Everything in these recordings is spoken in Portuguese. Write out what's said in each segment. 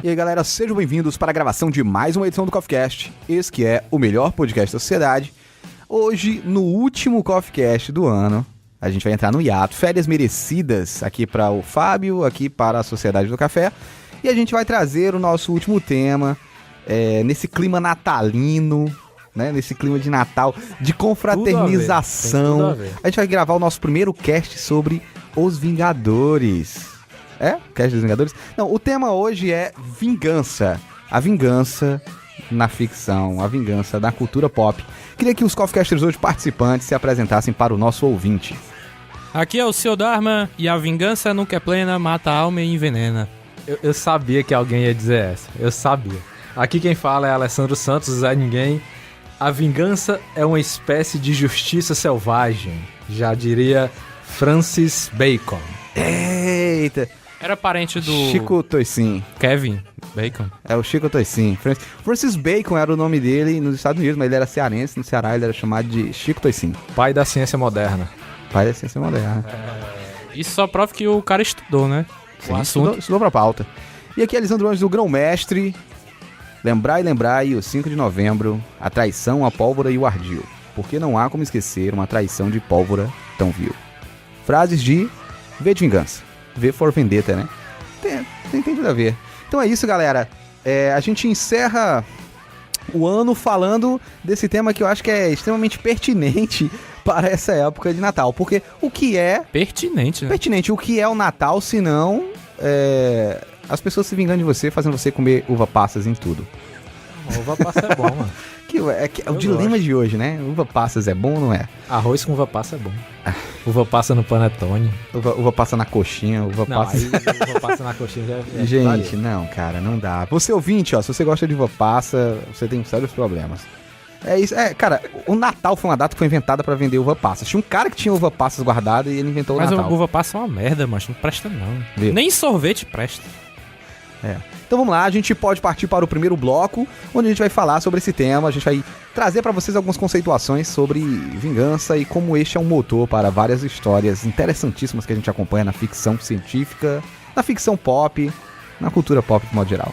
E aí, galera, sejam bem-vindos para a gravação de mais uma edição do CoffeeCast. Esse que é o melhor podcast da sociedade. Hoje, no último CoffeeCast do ano, a gente vai entrar no hiato, férias merecidas aqui para o Fábio, aqui para a Sociedade do Café. E a gente vai trazer o nosso último tema, nesse clima natalino, né? Nesse clima de Natal, de confraternização. A gente vai gravar o nosso primeiro cast sobre os Vingadores. Cast dos Vingadores? Não, o tema hoje é vingança. A vingança na ficção, a vingança da cultura pop. Queria que os CoffeeCasters hoje participantes se apresentassem para o nosso ouvinte. Aqui é o Seu Dharma e a vingança nunca é plena, mata a alma e envenena. Eu sabia que alguém ia dizer essa, eu sabia. Aqui quem fala é Alessandro Santos, Zé Ninguém. A vingança é uma espécie de justiça selvagem, já diria Francis Bacon. Eita! Era parente do... Chico Toicinho. Kevin Bacon. É o Chico Toicinho. Francis Bacon era o nome dele nos Estados Unidos, mas ele era cearense. No Ceará ele era chamado de Chico Toicinho. Pai da ciência moderna. Pai da ciência moderna. Isso só prova que o cara estudou, né? Sim, estudou pra pauta. E aqui é Lisandro Anjos do Grão-Mestre. Lembrai, o 5 de novembro, a traição, a pólvora e o ardil. Porque não há como esquecer uma traição de pólvora tão vil. Frases de V de Vingança. V for Vendetta, né? Tem tudo a ver. Então é isso, galera. A gente encerra o ano falando desse tema que eu acho que é extremamente pertinente para essa época de Natal. Porque o que é... Pertinente, né? Pertinente. O que é o Natal, se não... as pessoas se vingando de você, fazendo você comer uva passas em tudo. Uva passa é bom, mano. É o dilema de hoje, né? Uva passas é bom ou não é? Arroz com uva passa é bom. Uva passa no panetone. Uva passa na coxinha, uva passa... uva passa na coxinha já é... Gente, não, cara, não dá. Você ouvinte, ó, se você gosta de uva passa, você tem sérios problemas. É isso, cara, o Natal foi uma data que foi inventada pra vender uva passas. Tinha um cara que tinha uva passas guardada e ele inventou o Natal. Mas a uva passa é uma merda, macho, não presta não. Viu? Nem sorvete presta. Então vamos lá, a gente pode partir para o primeiro bloco, onde a gente vai falar sobre esse tema, a gente vai trazer para vocês algumas conceituações sobre vingança e como este é um motor para várias histórias interessantíssimas que a gente acompanha na ficção científica, na ficção pop, na cultura pop de modo geral.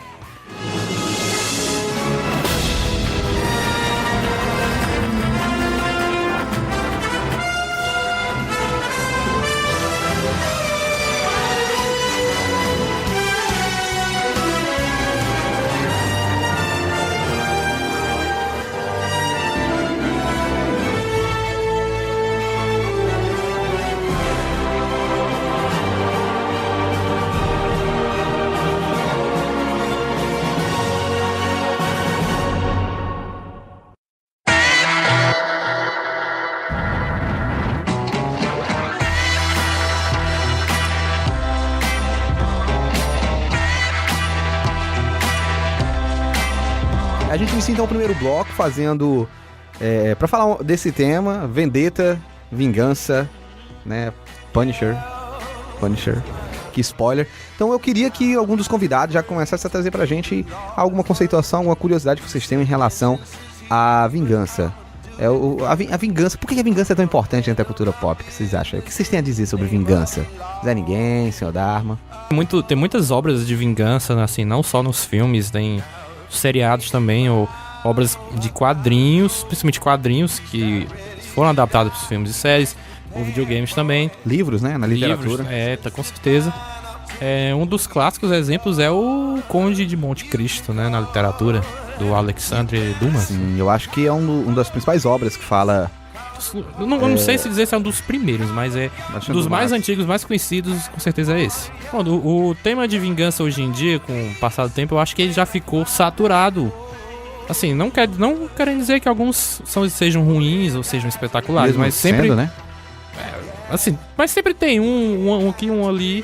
A gente inicia então o primeiro bloco fazendo, pra falar desse tema, vendetta, vingança, né, Punisher, que spoiler. Então eu queria que algum dos convidados já começasse a trazer pra gente alguma conceituação, alguma curiosidade que vocês tenham em relação à vingança. A vingança, por que a vingança é tão importante dentro da cultura pop? O que vocês acham? O que vocês têm a dizer sobre vingança? Zé Ninguém, Senhor Dharma? Tem muitas obras de vingança, assim, não só nos filmes, tem seriados também, ou obras de quadrinhos, principalmente quadrinhos que foram adaptados para os filmes e séries, ou videogames também. Livros, né? Na literatura. Livros, com certeza. Um dos clássicos exemplos é o Conde de Monte Cristo, né? Na literatura, do Alexandre Dumas. Sim, eu acho que é uma das principais obras que fala... Eu não sei se dizer se é um dos primeiros, mas um dos mais antigos, mais conhecidos, com certeza é esse. Bom, o tema de vingança hoje em dia, com o passar do tempo, eu acho que ele já ficou saturado. Assim, não querem dizer que alguns sejam ruins ou sejam espetaculares, mesmo mas sempre... Sendo, né? Mas sempre tem um aqui, um ali,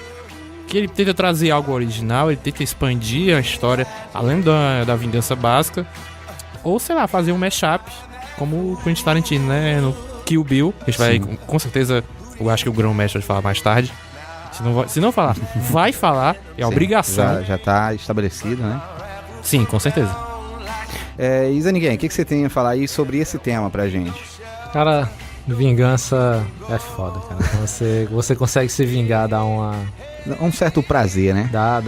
que ele tenta trazer algo original, ele tenta expandir a história, além da vingança básica, ou, sei lá, fazer um mashup, como o Quentin Tarantino, né, no Kill Bill. A gente vai, com certeza, eu acho que o Grão-Mestre vai falar mais tarde. Se não falar, vai falar, é obrigação. Já tá estabelecido, né? Sim, com certeza. Isa Ninguém, o que você tem a falar aí sobre esse tema pra gente? Cara, Vingança é foda, cara. Você consegue se vingar, dá Um certo prazer, né? Dá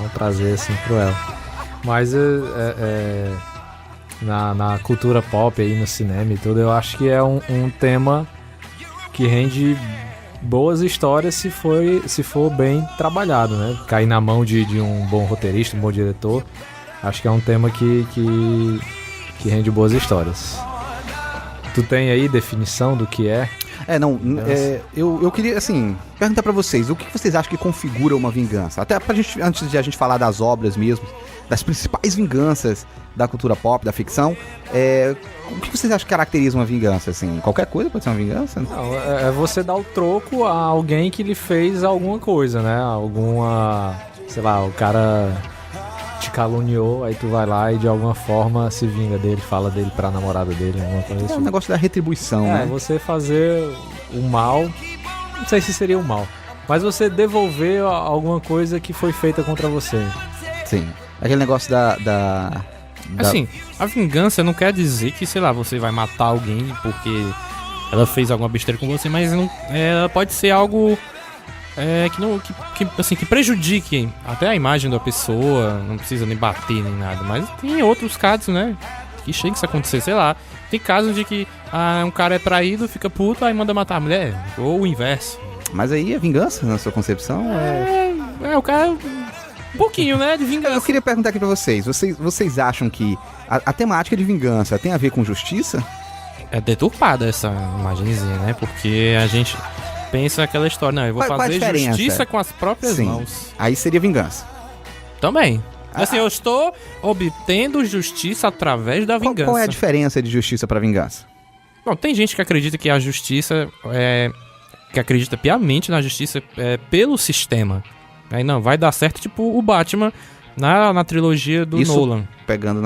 um prazer assim cruel. Mas na cultura pop aí, no cinema e tudo, eu acho que é um tema que rende boas histórias se for bem trabalhado, né? Cair na mão de um bom roteirista, um bom diretor. Acho que é um tema que rende boas histórias. Tu tem aí definição do que é? Eu queria, assim, perguntar pra vocês, o que vocês acham que configura uma vingança? Até antes de a gente falar das obras mesmo, das principais vinganças da cultura pop, da ficção, o que vocês acham que caracteriza uma vingança, assim? Qualquer coisa pode ser uma vingança? Não, é você dar o troco a alguém que lhe fez alguma coisa, né? Sei lá, o cara te caluniou, aí tu vai lá e de alguma forma se vinga dele, fala dele pra namorada dele, alguma coisa assim. É um negócio da retribuição, né? Você fazer o mal, não sei se seria o mal, mas você devolver alguma coisa que foi feita contra você. Sim. Aquele negócio Assim, a vingança não quer dizer que, sei lá, você vai matar alguém porque ela fez alguma besteira com você, mas ela pode ser algo que prejudique até a imagem da pessoa, não precisa nem bater nem nada, mas tem outros casos, né, que chega isso a acontecer, sei lá, tem casos de que um cara é traído, fica puto, aí manda matar a mulher, ou o inverso. Mas aí a vingança, na sua concepção, o cara... Um pouquinho, né, de vingança. Eu queria perguntar aqui pra vocês. Vocês acham que a temática de vingança tem a ver com justiça? É deturpada essa imagenzinha, né? Porque a gente pensa aquela história, não, eu vou fazer justiça com as próprias mãos. Aí seria vingança. Também. Assim, eu estou obtendo justiça através da vingança. Qual é a diferença de justiça pra vingança? Bom, tem gente que acredita que a justiça que acredita piamente na justiça pelo sistema. Aí não, vai dar certo, tipo o Batman na trilogia do Nolan. Pegando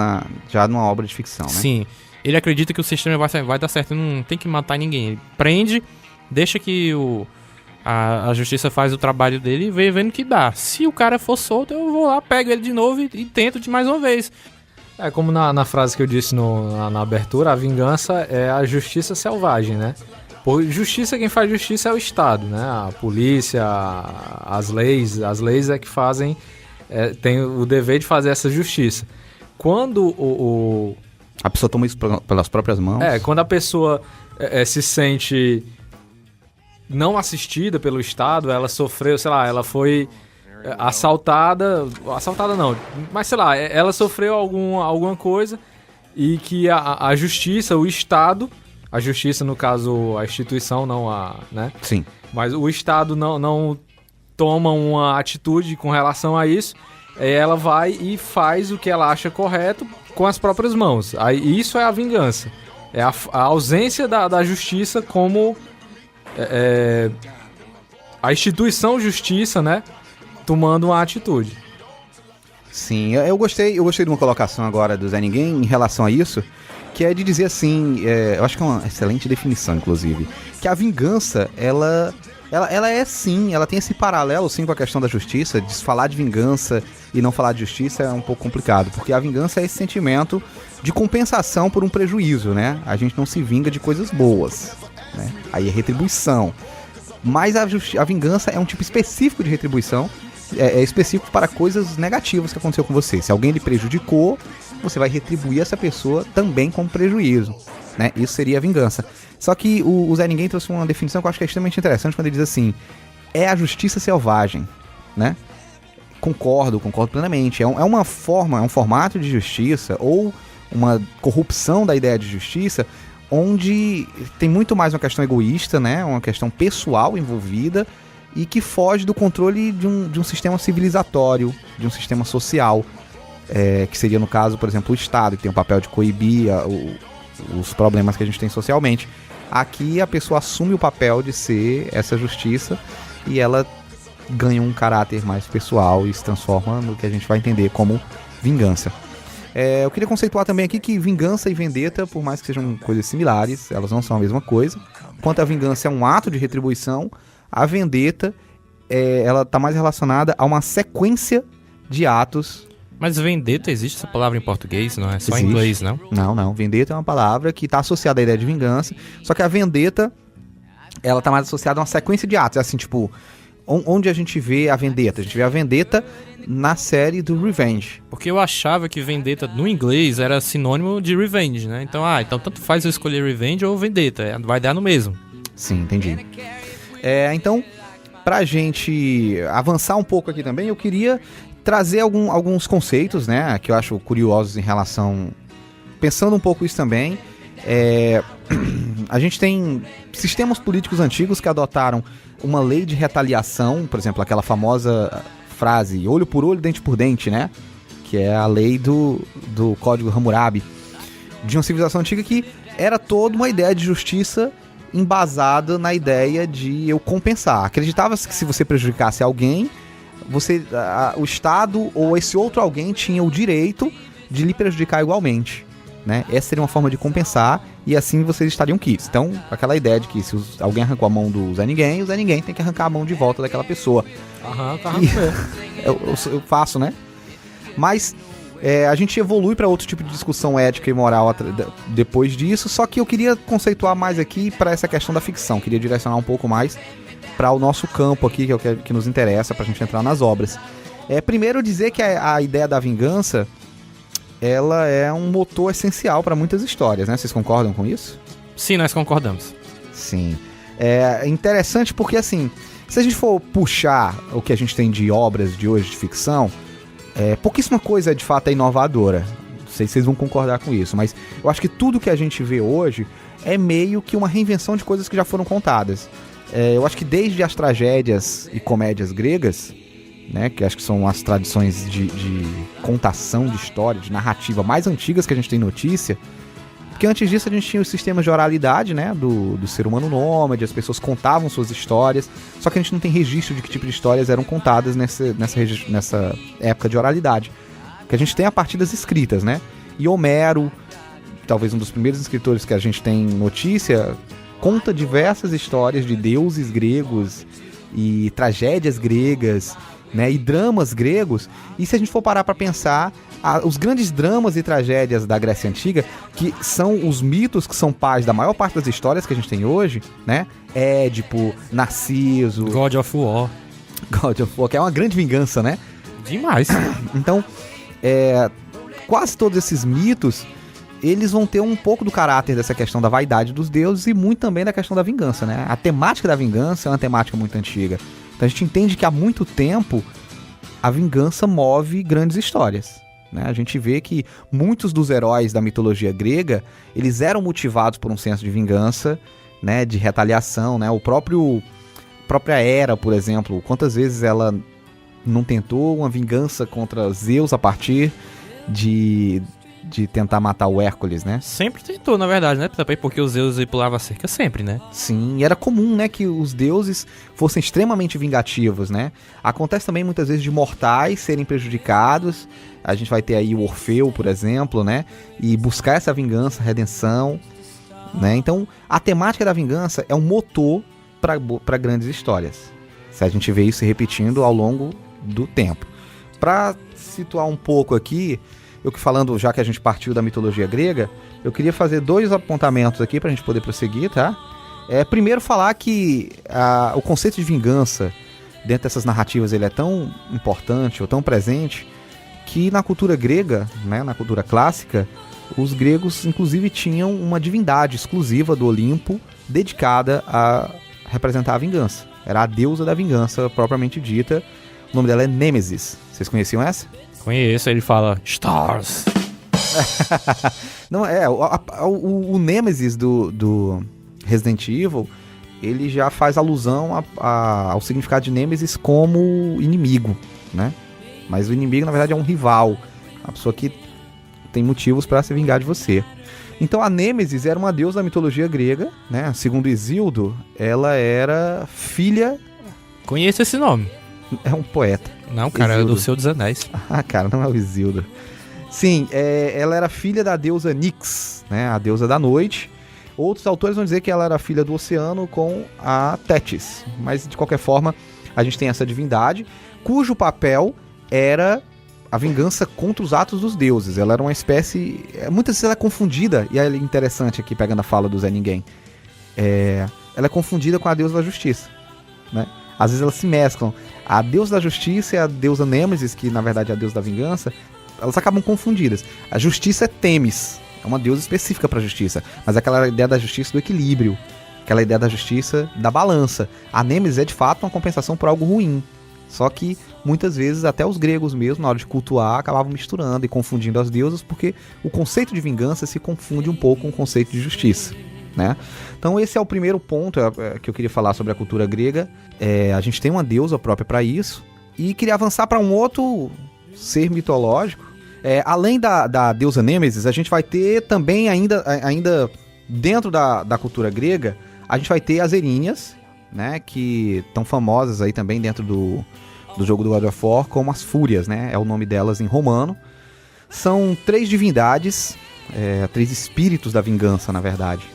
já numa obra de ficção, né? Sim. Ele acredita que o sistema vai dar certo, não tem que matar ninguém. Ele prende, deixa que a justiça faz o trabalho dele e vê vendo que dá. Se o cara for solto, eu vou lá, pego ele de novo e tento de mais uma vez. É como na frase que eu disse na abertura, a vingança é a justiça selvagem, né? Por justiça, quem faz justiça é o Estado, né? A polícia, as leis é que fazem, tem o dever de fazer essa justiça. Quando a pessoa toma isso pelas próprias mãos. Quando a pessoa se sente não assistida pelo Estado, ela sofreu, sei lá, ela foi assaltada não, mas sei lá, ela sofreu alguma coisa e que a justiça, o Estado... A justiça, no caso, a instituição, não né? Sim. Mas o Estado não toma uma atitude com relação a isso, ela vai e faz o que ela acha correto com as próprias mãos. Aí, isso é a vingança. É a ausência da justiça como a instituição justiça, né? Tomando uma atitude. Sim, eu gostei de uma colocação agora do Zé Ninguém em relação a isso, que é de dizer assim, eu acho que é uma excelente definição, inclusive, que a vingança, ela é sim, ela tem esse paralelo sim com a questão da justiça. De falar de vingança e não falar de justiça é um pouco complicado, porque a vingança é esse sentimento de compensação por um prejuízo, né? A gente não se vinga de coisas boas, né? Aí é retribuição. Mas a vingança é um tipo específico de retribuição, é específico para coisas negativas que aconteceu com você. Se alguém lhe prejudicou, você vai retribuir essa pessoa também com prejuízo, né? Isso seria a vingança. Só que o Zé Ninguém trouxe uma definição que eu acho que é extremamente interessante quando ele diz assim: é a justiça selvagem, né? Concordo plenamente. É um formato de justiça ou uma corrupção da ideia de justiça onde tem muito mais uma questão egoísta, né? Uma questão pessoal envolvida e que foge do controle de um sistema civilizatório, de um sistema social. Que seria, no caso, por exemplo, o Estado, que tem o papel de coibir os problemas que a gente tem socialmente. Aqui a pessoa assume o papel de ser essa justiça e ela ganha um caráter mais pessoal e se transforma no que a gente vai entender como vingança. Eu queria conceituar também aqui que vingança e vendetta, por mais que sejam coisas similares, elas não são a mesma coisa. Enquanto a vingança é um ato de retribuição, a vendetta ela está mais relacionada a uma sequência de atos Mas vendetta, existe essa palavra em português? Não é só em Existe. inglês, não? Não. Vendetta é uma palavra que está associada à ideia de vingança. Só que a vendetta, ela tá mais associada a uma sequência de atos. É assim, tipo, onde a gente vê a vendetta? A gente vê a vendetta na série do Revenge. Porque eu achava que vendetta no inglês era sinônimo de revenge, né? Então, então tanto faz eu escolher revenge ou vendetta, vai dar no mesmo. Sim, entendi. Então, pra gente avançar um pouco aqui também, eu queria trazer alguns conceitos, né, que eu acho curiosos em relação... Pensando um pouco isso também, a gente tem sistemas políticos antigos que adotaram uma lei de retaliação, por exemplo, aquela famosa frase, olho por olho, dente por dente, né? Que é a lei do Código Hammurabi, de uma civilização antiga que era toda uma ideia de justiça embasada na ideia de eu compensar. Acreditava-se que se você prejudicasse alguém, o Estado ou esse outro alguém tinha o direito de lhe prejudicar igualmente, né? Essa seria uma forma de compensar e assim vocês estariam quites. Então, aquela ideia de que se alguém arrancou a mão do Zé Ninguém, o Zé Ninguém tem que arrancar a mão de volta daquela pessoa. Eu faço, né? Mas a gente evolui para outro tipo de discussão ética e moral depois disso, só que eu queria conceituar mais aqui para essa questão da ficção, queria direcionar um pouco mais para o nosso campo aqui, que é o que nos interessa, para a gente entrar nas obras. Primeiro dizer que a ideia da vingança, ela é um motor essencial para muitas histórias, né? Vocês concordam com isso? Sim, nós concordamos. Sim. É interessante porque, assim, se a gente for puxar o que a gente tem de obras de hoje de ficção, pouquíssima coisa de fato é inovadora. Não sei se vocês vão concordar com isso, mas eu acho que tudo que a gente vê hoje é meio que uma reinvenção de coisas que já foram contadas. Eu acho que desde as tragédias e comédias gregas, né, que acho que são as tradições de contação de história, de narrativa mais antigas que a gente tem notícia, porque antes disso a gente tinha os sistemas de oralidade, né, do ser humano nômade, as pessoas contavam suas histórias, só que a gente não tem registro de que tipo de histórias eram contadas nessa época de oralidade. O que a gente tem é a partir das escritas, né, e Homero, talvez um dos primeiros escritores que a gente tem notícia, conta diversas histórias de deuses gregos e tragédias gregas, né, e dramas gregos. E se a gente for parar para pensar, os grandes dramas e tragédias da Grécia Antiga, que são os mitos que são pais da maior parte das histórias que a gente tem hoje, né, Édipo, Narciso, God of War, que é uma grande vingança, né? Demais. Então, quase todos esses mitos, eles vão ter um pouco do caráter dessa questão da vaidade dos deuses e muito também da questão da vingança, né? A temática da vingança é uma temática muito antiga. Então a gente entende que há muito tempo a vingança move grandes histórias, né? A gente vê que muitos dos heróis da mitologia grega, eles eram motivados por um senso de vingança, né? De retaliação, né? Própria Hera, por exemplo, quantas vezes ela não tentou uma vingança contra Zeus a partir de tentar matar o Hércules, né? Sempre tentou, na verdade, né? Também porque os Zeus pulava a cerca sempre, né? Sim, e era comum, né, que os deuses fossem extremamente vingativos, né? Acontece também muitas vezes de mortais serem prejudicados. A gente vai ter aí o Orfeu, por exemplo, né? E buscar essa vingança, redenção, né? Então, a temática da vingança é um motor para grandes histórias. Se a gente vê isso se repetindo ao longo do tempo. Para situar um pouco aqui, falando, já que a gente partiu da mitologia grega, eu queria fazer 2 apontamentos aqui pra gente poder prosseguir, tá? Primeiro falar que o conceito de vingança dentro dessas narrativas ele é tão importante ou tão presente que na cultura grega, né, na cultura clássica, os gregos inclusive tinham uma divindade exclusiva do Olimpo dedicada a representar a vingança. Era a deusa da vingança propriamente dita. O nome dela é Nêmesis. Vocês conheciam essa? Conheço, ele fala Stars. Não, o Nêmesis do Resident Evil, ele já faz alusão ao significado de Nêmesis como inimigo, né? Mas o inimigo, na verdade, é um rival, a pessoa que tem motivos para se vingar de você. Então a Nêmesis era uma deusa da mitologia grega, né? Segundo Hesíodo, ela era filha... Conheço esse nome. É um poeta. Não, cara, Hesíodo. é do Senhor dos Anéis. Ah, cara, não é o Hesíodo. Sim, ela era filha da deusa Nix, né, a deusa da noite. Outros autores vão dizer que ela era filha do oceano com a Tétis. Mas, de qualquer forma, a gente tem essa divindade, cujo papel era a vingança contra os atos dos deuses. Ela era uma espécie... Muitas vezes ela é confundida, e é interessante aqui, pegando a fala do Zé Ninguém, ela é confundida com a deusa da justiça, né? Às vezes elas se mesclam. A deusa da justiça e a deusa Nêmesis, que na verdade é a deusa da vingança, elas acabam confundidas. A justiça é Temis, é uma deusa específica para a justiça, mas aquela ideia da justiça do equilíbrio, aquela ideia da justiça da balança. A Nêmesis é de fato uma compensação por algo ruim. Só que muitas vezes até os gregos mesmo, na hora de cultuar, acabavam misturando e confundindo as deusas, porque o conceito de vingança se confunde um pouco com o conceito de justiça, né? Então esse é o primeiro ponto que eu queria falar sobre a cultura grega. A gente tem uma deusa própria para isso, e queria avançar para um outro ser mitológico. Além da deusa Nêmesis, a gente vai ter também ainda dentro da cultura grega, a gente vai ter as Erinhas, né, que estão famosas aí também dentro do jogo do God of War como as Fúrias, né, é o nome delas em romano. São 3 divindades, 3 espíritos da vingança, na verdade.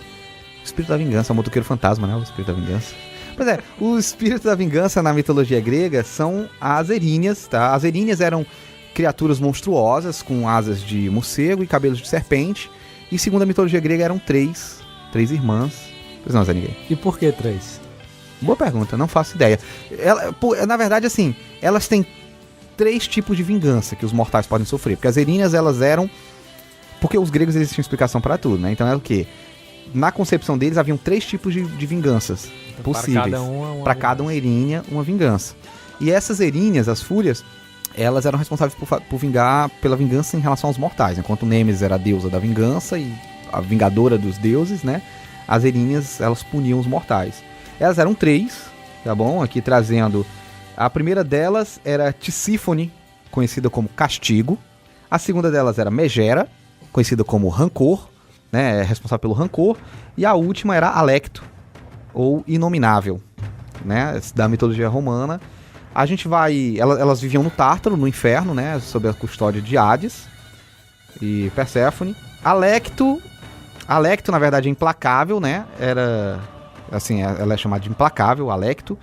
O espírito da vingança é o motoqueiro fantasma, né, o espírito da vingança. Pois é, os espíritos da vingança na mitologia grega são as Erinhas, tá? As Erinhas eram criaturas monstruosas com asas de morcego e cabelos de serpente, e segundo a mitologia grega eram 3 irmãs. Pois não, Zé Ninguém. E por que 3? Boa pergunta, não faço ideia. Na verdade, assim, elas têm 3 tipos de vingança que os mortais podem sofrer. Porque as Erinhas, elas eram... Porque os gregos, eles tinham explicação para tudo, né? Então era o quê? Na concepção deles, haviam 3 tipos de vinganças possíveis. Para cada uma Erinha, uma vingança. E essas Erinhas, as Fúrias, elas eram responsáveis pela vingança em relação aos mortais. Enquanto Nêmesis era a deusa da vingança e a vingadora dos deuses, né? As Erinhas, elas puniam os mortais. Elas eram 3, tá bom? Aqui trazendo... A primeira delas era Tisífone, conhecida como Castigo. A segunda delas era Megera, conhecida como Rancor, né? Responsável pelo rancor. E a última era Alecto, ou Inominável, né? Da mitologia romana. A gente vai... Elas viviam no Tártaro, no inferno, né? Sob a custódia de Hades e Perséfone. Alecto, na verdade, é implacável, né? Assim, ela é chamada de implacável, Alecto.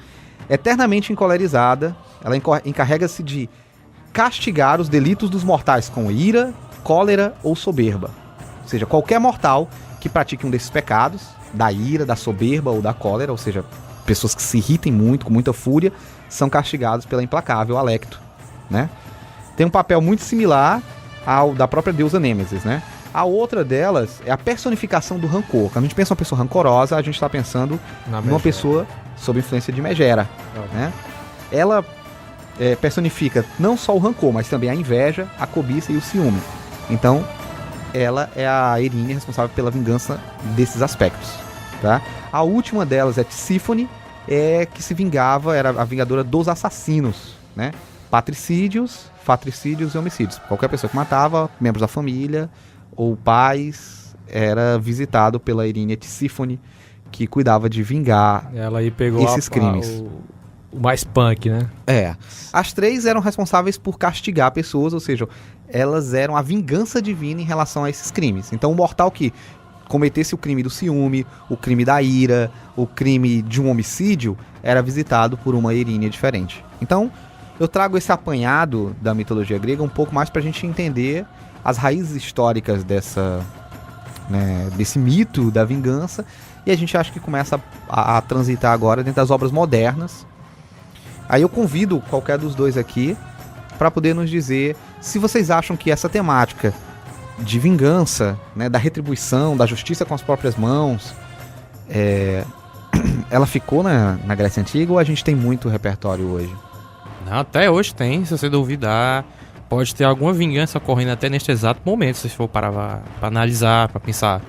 Eternamente encolerizada, ela encarrega-se de castigar os delitos dos mortais com ira, cólera ou soberba. Ou seja, qualquer mortal que pratique um desses pecados, da ira, da soberba ou da cólera, ou seja, pessoas que se irritem muito, com muita fúria, são castigados pela implacável Alecto, né? Tem um papel muito similar ao da própria deusa Nêmesis, né? A outra delas é a personificação do rancor. Quando a gente pensa em uma pessoa rancorosa, a gente está pensando numa pessoa sob influência de Megera, né? Ela personifica não só o rancor, mas também a inveja, a cobiça e o ciúme. Então, ela é a Erinha responsável pela vingança desses aspectos, tá? A última delas é Tisífone, que se vingava, era a vingadora dos assassinos, né? Patricídios, fratricídios e homicídios. Qualquer pessoa que matava membros da família ou pais era visitado pela Erinha Tisífone, que cuidava de vingar ela aí pegou esses crimes. O mais punk, né? As 3 eram responsáveis por castigar pessoas, ou seja, elas eram a vingança divina em relação a esses crimes. Então o mortal que cometesse o crime do ciúme, o crime da ira, o crime de um homicídio, era visitado por uma Erinha diferente. Então eu trago esse apanhado da mitologia grega um pouco mais pra gente entender as raízes históricas desse mito da vingança, e a gente acha que começa a transitar agora dentro das obras modernas. Aí eu convido qualquer dos dois aqui para poder nos dizer se vocês acham que essa temática de vingança, né, da retribuição, da justiça com as próprias mãos, ela ficou na Grécia Antiga, ou a gente tem muito repertório hoje? Não, até hoje tem, se você duvidar. Pode ter alguma vingança ocorrendo até neste exato momento, se for parar pra analisar, pra pensar.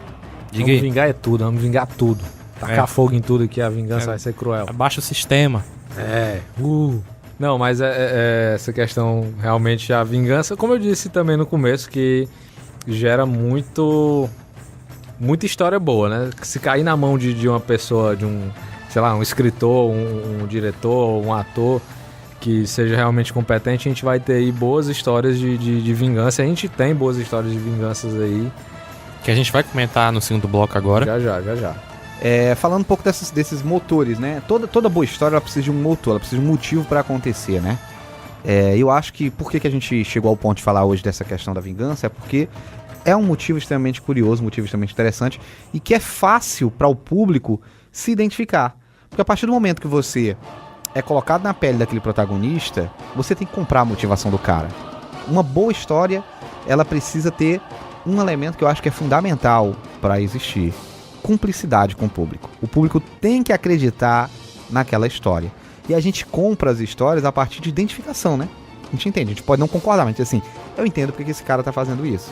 Vamos vingar tudo, vamos vingar tudo. Tacar fogo em tudo, que a vingança vai ser cruel. Abaixa o sistema. Não, mas essa questão, realmente, a vingança, como eu disse também no começo, que gera muita história boa, né? Se cair na mão de uma pessoa, de um escritor, um diretor, um ator que seja realmente competente, a gente vai ter aí boas histórias de vingança. A gente tem boas histórias de vinganças aí, que a gente vai comentar no segundo bloco agora. Já. Falando um pouco desses motores, né? Toda boa história, ela precisa de um motor, ela precisa de um motivo para acontecer, né? Eu acho que por que a gente chegou ao ponto de falar hoje dessa questão da vingança é porque é um motivo extremamente curioso, um motivo extremamente interessante e que é fácil para o público se identificar. Porque a partir do momento que você é colocado na pele daquele protagonista, você tem que comprar a motivação do cara. Uma boa história, ela precisa ter um elemento que eu acho que é fundamental para existir: cumplicidade com o público. O público tem que acreditar naquela história. E a gente compra as histórias a partir de identificação, né? A gente entende, a gente pode não concordar, mas assim, eu entendo porque esse cara tá fazendo isso.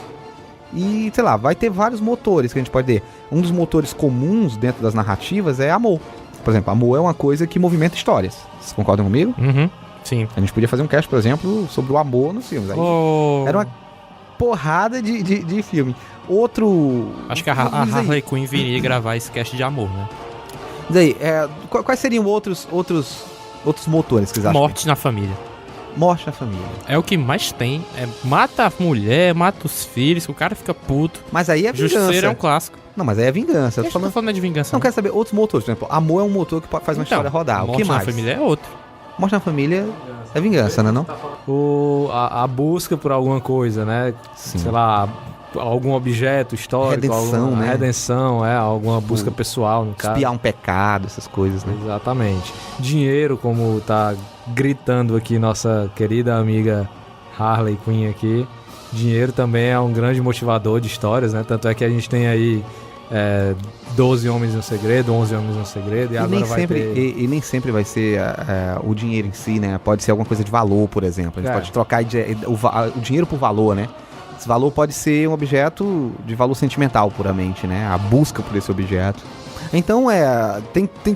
E, sei lá, vai ter vários motores que a gente pode ter. Um dos motores comuns dentro das narrativas é amor. Por exemplo, amor é uma coisa que movimenta histórias. Vocês concordam comigo? Uhum, sim. A gente podia fazer um cast, por exemplo, sobre o amor nos filmes. Aí era uma porrada de filme. Outro... Acho que a Harley Quinn viria gravar esse cast de amor, né? Mas aí, quais seriam outros motores que vocês acham? Morte na família. Morte na família. É o que mais tem. Mata a mulher, mata os filhos, o cara fica puto. Mas aí é vingança. Justiceiro é um clássico. Não, mas aí é vingança. Eu tô falando de vingança. Não, quero saber outros motores. Por exemplo, amor é um motor que faz uma história rodar. O que mais? Morte na família é outro. Morte na família é vingança, né? Não? A busca por alguma coisa, né? Sim. Sei lá, algum objeto histórico. Redenção, né? Redenção, alguma busca pessoal, no caso. Espiar um pecado, essas coisas, né? Exatamente. Dinheiro, como tá gritando aqui nossa querida amiga Harley Quinn aqui. Dinheiro também é um grande motivador de histórias, né? Tanto é que a gente tem aí 12 Homens no Segredo, 11 Homens no Segredo, e agora vai ter... E nem sempre vai ser o dinheiro em si, né? Pode ser alguma coisa de valor, por exemplo. A gente pode trocar o dinheiro por valor, né? Esse valor pode ser um objeto de valor sentimental, puramente, né? A busca por esse objeto. Então,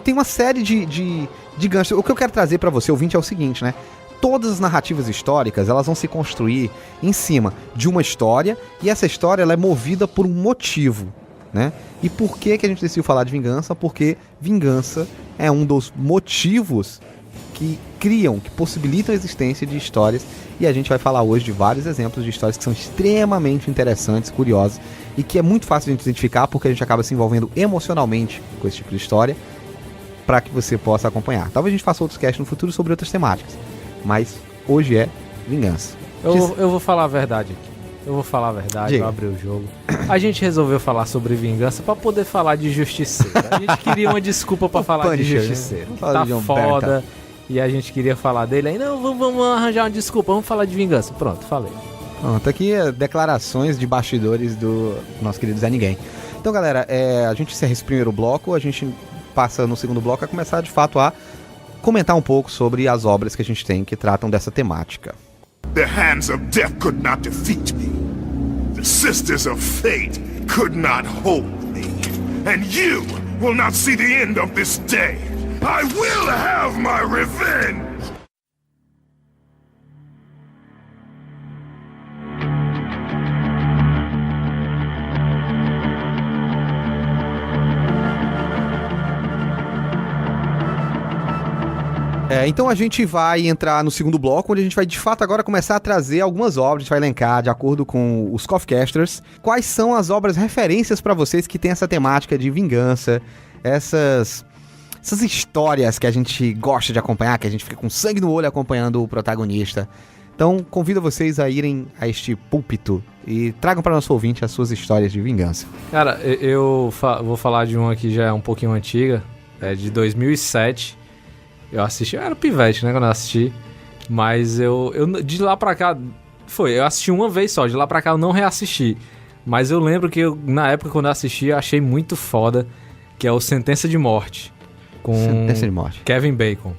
tem uma série de ganchos. O que eu quero trazer pra você, ouvinte, é o seguinte, né? Todas as narrativas históricas, elas vão se construir em cima de uma história, e essa história ela é movida por um motivo, né? E por que a gente decidiu falar de vingança? Porque vingança é um dos motivos que possibilitam a existência de histórias, e a gente vai falar hoje de vários exemplos de histórias que são extremamente interessantes, curiosas, e que é muito fácil de a gente identificar porque a gente acaba se envolvendo emocionalmente com esse tipo de história, para que você possa acompanhar. Talvez a gente faça outros casts no futuro sobre outras temáticas, mas hoje é vingança. Eu vou falar a verdade aqui. Eu abri o jogo. A gente resolveu falar sobre vingança pra poder falar de Justiceiro. A gente queria uma desculpa pra falar de Justiceiro. Tá foda. E a gente queria falar dele. Aí, não, vamos arranjar uma desculpa. Vamos falar de vingança. Pronto, falei. Pronto, aqui declarações de bastidores do nosso querido Zé Ninguém. Então, galera, a gente encerra esse primeiro bloco. A gente passa no segundo bloco a começar, de fato, a comentar um pouco sobre as obras que a gente tem que tratam dessa temática. The hands of death could not defeat me. The sisters of fate could not hold me. And you will not see the end of this day. I will have my revenge! Então a gente vai entrar no segundo bloco, onde a gente vai de fato agora começar a trazer algumas obras, a gente vai elencar de acordo com os Coffcasters, quais são as obras referências pra vocês que tem essa temática de vingança, essas histórias que a gente gosta de acompanhar, que a gente fica com sangue no olho acompanhando o protagonista. Então convido vocês a irem a este púlpito e tragam para nosso ouvinte as suas histórias de vingança. Cara, eu vou falar de uma que já é um pouquinho antiga, de 2007. Eu assisti, eu era pivete, né, quando eu assisti. Mas eu de lá pra cá, eu assisti uma vez só, de lá pra cá eu não reassisti. Mas eu lembro que na época quando eu assisti, eu achei muito foda, que é o Sentença de Morte. Com Sentença de Morte. Kevin Bacon.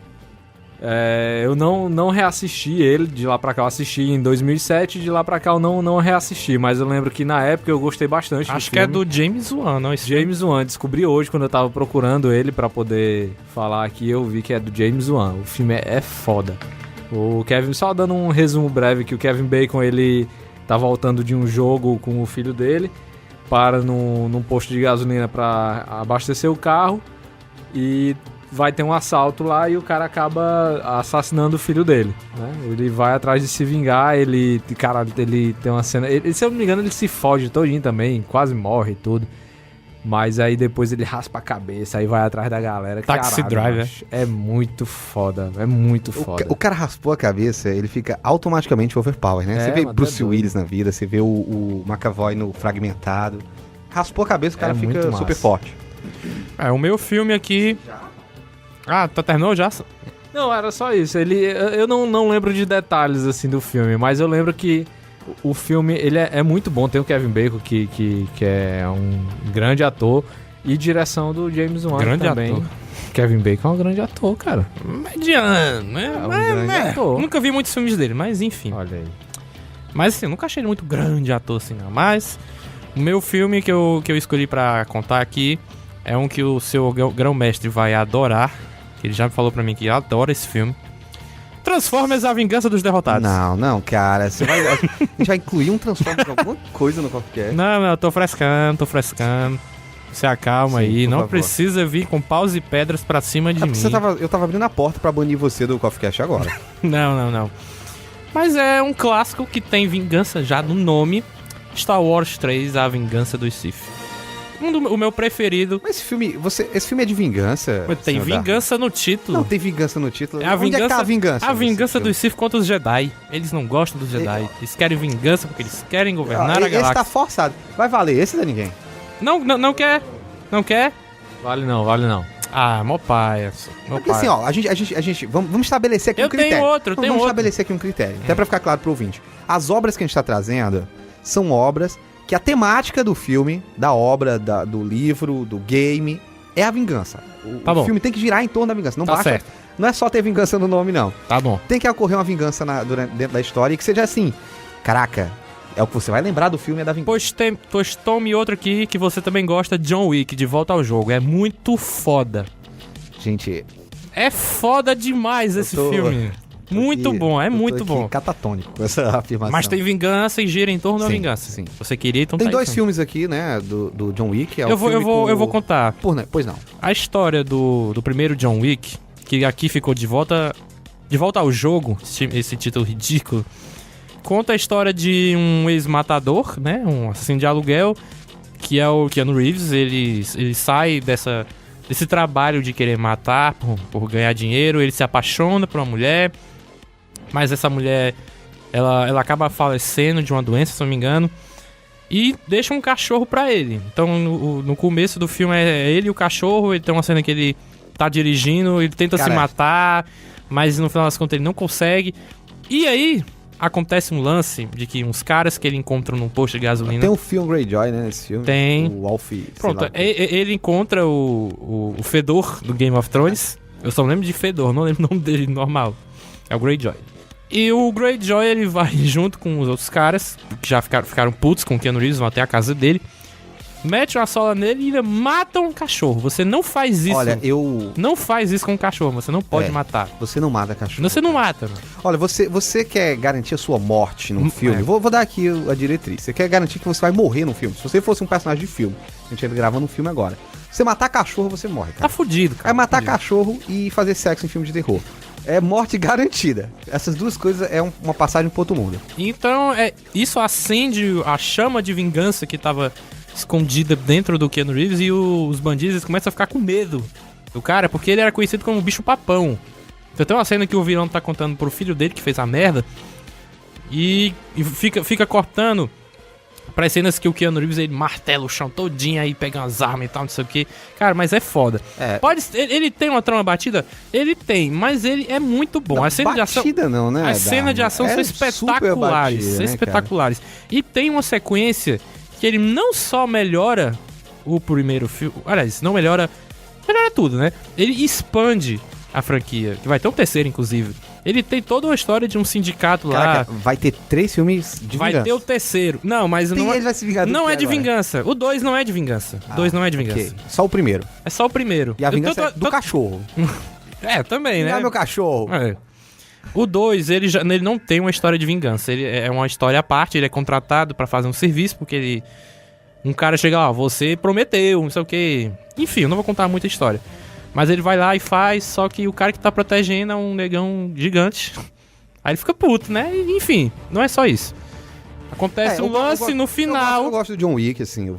Eu não reassisti ele, de lá pra cá eu assisti em 2007, de lá pra cá eu não reassisti, mas eu lembro que na época eu gostei bastante. Acho que é do James Wan, não? James Wan, descobri hoje quando eu tava procurando ele pra poder falar aqui, eu vi que é do James Wan. O filme é foda. O Kevin, só dando um resumo breve, que o Kevin Bacon, ele tá voltando de um jogo com o filho dele, para num posto de gasolina pra abastecer o carro, e vai ter um assalto lá e o cara acaba assassinando o filho dele, né? Ele vai atrás de se vingar, ele tem uma cena... se eu não me engano, ele se foge todinho também, quase morre e tudo. Mas aí depois ele raspa a cabeça, aí vai atrás da galera. Taxi Caralho, Driver. macho, é muito foda, é muito foda. O cara raspou a cabeça, ele fica automaticamente overpower, né? É, Você vê mano, Bruce é doido. Willis na vida, você vê o McAvoy no Fragmentado. Raspou a cabeça, o cara É muito fica massa. super forte. O meu filme aqui... Ah, tá terminou já? Não, era só isso. Eu não lembro de detalhes assim do filme, mas eu lembro que o filme ele é muito bom. Tem o Kevin Bacon, que é um grande ator, e direção do James Wan Grande também. ator. Kevin Bacon é um grande ator, cara. Mediano, né? É um grande ator. Nunca vi muitos filmes dele, mas enfim. Olha aí. Mas assim, eu nunca achei ele muito grande ator assim, não. Mas o meu filme que eu escolhi pra contar aqui é um que o seu grão-mestre vai adorar. Ele já me falou pra mim que adora esse filme. Transformers: A Vingança dos Derrotados. Não, cara. A gente vai incluir um Transformers alguma coisa no podcast. Não, eu tô frescando. Você acalma Sim, aí. por Não favor. precisa vir com paus e pedras pra cima de mim. Eu tava abrindo a porta pra banir você do CoffeeCast agora. Não. Mas é um clássico que tem vingança já no nome. Star Wars 3: A Vingança dos Sith. O meu preferido. Mas esse filme é de vingança? Tem senhor Darwin? vingança no título. Não tem vingança no título. É a Onde é que tá a vingança? A vingança nesse filme? dos Sith contra os Jedi. Eles não gostam dos Jedi. Eles querem vingança porque eles querem governar a Esse galáxia. tá forçado. Vai valer, esse não é ninguém. Não quer? Não quer? Vale não. Ah, mó paia. Porque assim, ó, a gente vamos estabelecer aqui Eu um critério. tenho outro, Vamos estabelecer aqui um critério, até pra ficar claro pro ouvinte. As obras que a gente tá trazendo são obras que a temática do filme, da obra, do livro, do game, é a vingança. Tá O bom. filme tem que girar em torno da vingança. Não Tá basta. certo. Não é só ter vingança no nome, não. Tá bom. Tem que ocorrer uma vingança dentro da história e que seja assim. Caraca, é o que você vai lembrar do filme, é da vingança. Pois tome outro aqui que você também gosta, John Wick, De Volta ao Jogo. É muito foda. Gente, É foda demais esse tô- filme. Muito aqui- bom, é eu tô muito aqui bom. catatônico com essa afirmação. Mas tem vingança e gira em torno da Sim, vingança. sim. Você queria, então Tem tá aí, dois então. filmes aqui, né, do John Wick. É o Eu vou contar. Pois não. A história do primeiro John Wick, que aqui ficou de volta ao jogo, esse título ridículo, conta a história de um ex-matador, né, um assassino de aluguel, que é o Keanu Reeves. Ele sai desse trabalho de querer matar por ganhar dinheiro, ele se apaixona por uma mulher, mas essa mulher, ela acaba falecendo de uma doença, se não me engano, e deixa um cachorro pra ele. Então, no começo do filme é ele e o cachorro. Ele tem uma cena que ele tá dirigindo, ele tenta se Cara. matar, mas no final das contas ele não consegue. E aí, acontece um lance de que uns caras que ele encontra num posto de gasolina... Tem o Phil Greyjoy, né, nesse filme. Tem. O Alf. sei Pronto, lá o quê. ele encontra o Fedor do Game of Thrones. Eu só lembro de Fedor, não lembro o nome dele normal. É o Greyjoy. E o Greyjoy, ele vai junto com os outros caras, que já ficaram putos com o Keanu Reeves, vão até a casa dele, mete uma sola nele e ainda mata um cachorro. Você não faz isso. Olha, Não faz isso com um cachorro, você não pode É. matar. Você não mata cachorro. Você não mata, mano. Olha, você quer garantir a sua morte num filme? é. Vou dar aqui a diretriz. Você quer garantir que você vai morrer num filme. Se você fosse um personagem de filme, a gente ia gravando um filme agora. Se você matar cachorro, você morre, Tá cara. fudido, cara. É matar fudido. cachorro e fazer sexo em filme de terror. É morte garantida. Essas duas coisas é uma passagem pro outro mundo. Então, isso acende a chama de vingança que tava escondida dentro do Keanu Reeves, e os bandidos começam a ficar com medo do cara, porque ele era conhecido como bicho papão. Então tem uma cena que o vilão tá contando pro filho dele que fez a merda, e fica cortando para cenas que o Keanu Reeves, ele martela o chão todinho, aí pega umas armas e tal, não sei o que. Cara, mas é foda. É. Ele tem uma trama batida? Ele tem, mas ele é muito bom. Não, a cena de ação... batida não, né? As cenas de ação são espetaculares. Batida, né, espetaculares. E tem uma sequência que ele não só melhora o primeiro filme. Aliás, não melhora. Melhora tudo, né? Ele expande a franquia. Que vai ter um terceiro, inclusive. Ele tem toda uma história de um sindicato Caraca, lá. vai ter 3 filmes de Vai vingança. ter o terceiro. Não, mas Tem não ele vai se vingar do não que é de agora? vingança. O 2 não é de vingança. O 2 não é de vingança. Ok, só o primeiro. É só o primeiro. E a Eu vingança tô- é do tô- cachorro. É, também, né? Vingar meu cachorro. É. O 2, ele não tem uma história de vingança. Ele é uma história à parte, ele é contratado pra fazer um serviço, porque um cara chega lá, você prometeu, não sei o quê. Enfim, eu não vou contar muita história. Mas ele vai lá e faz, só que o cara que tá protegendo é um negão gigante. Aí ele fica puto, né? E, enfim, não é só isso. Acontece um eu lance gosto- no final. Eu gosto do John Wick, assim.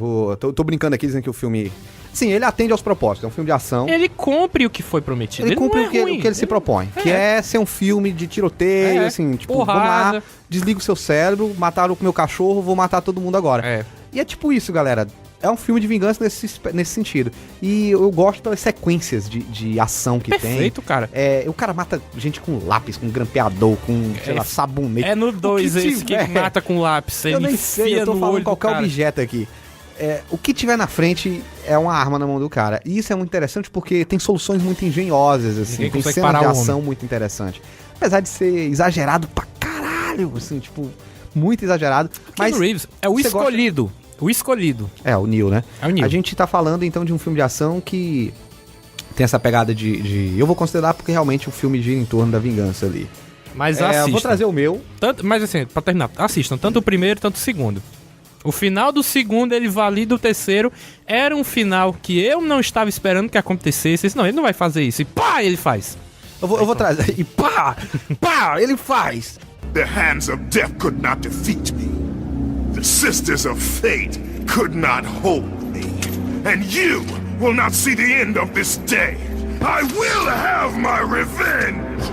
Tô brincando aqui dizendo que o filme. Sim, ele atende aos propósitos. É um filme de ação. Ele cumpre o que foi prometido. Ele cumpre não é ruim. o que ele se propõe. Que é ser um filme de tiroteio, É, assim, tipo, porrada. vamos lá, desliga o seu cérebro, mataram o meu cachorro, vou matar todo mundo agora. É. E é tipo isso, galera. É um filme de vingança nesse sentido. E eu gosto pelas sequências de ação que Perfeito, cara. tem. O cara mata gente com lápis, com grampeador, com, sei lá, sabonete. É no 2 O que esse que tiver. mata com lápis. Ele Eu nem sei, enfia eu tô no falando olho do qualquer cara. objeto aqui. O que tiver na frente é uma arma na mão do cara. E isso é muito interessante porque tem soluções muito engenhosas, assim. Ninguém Tem consegue cenas de parar o ação muito interessantes. Apesar de ser exagerado pra caralho, assim, tipo, muito exagerado. Keanu Reeves é o você gosta- escolhido. O escolhido. É, o Neo, né? É o Neo. A gente tá falando, então, de um filme de ação que tem essa pegada de... Eu vou considerar porque realmente o filme gira em torno da vingança ali. Mas Eu assistam. vou trazer o meu. Mas assim, pra terminar, assistam tanto o primeiro, tanto o segundo. O final do segundo, ele valida o terceiro. Era um final que eu não estava esperando que acontecesse. Não, ele não vai fazer isso. E pá, ele faz. Eu vou trazer... E pá! Pá! Ele faz! The hands of death could not defeat me. The sisters of fate could not hold me. And you will not see the end of this day. I will have my revenge!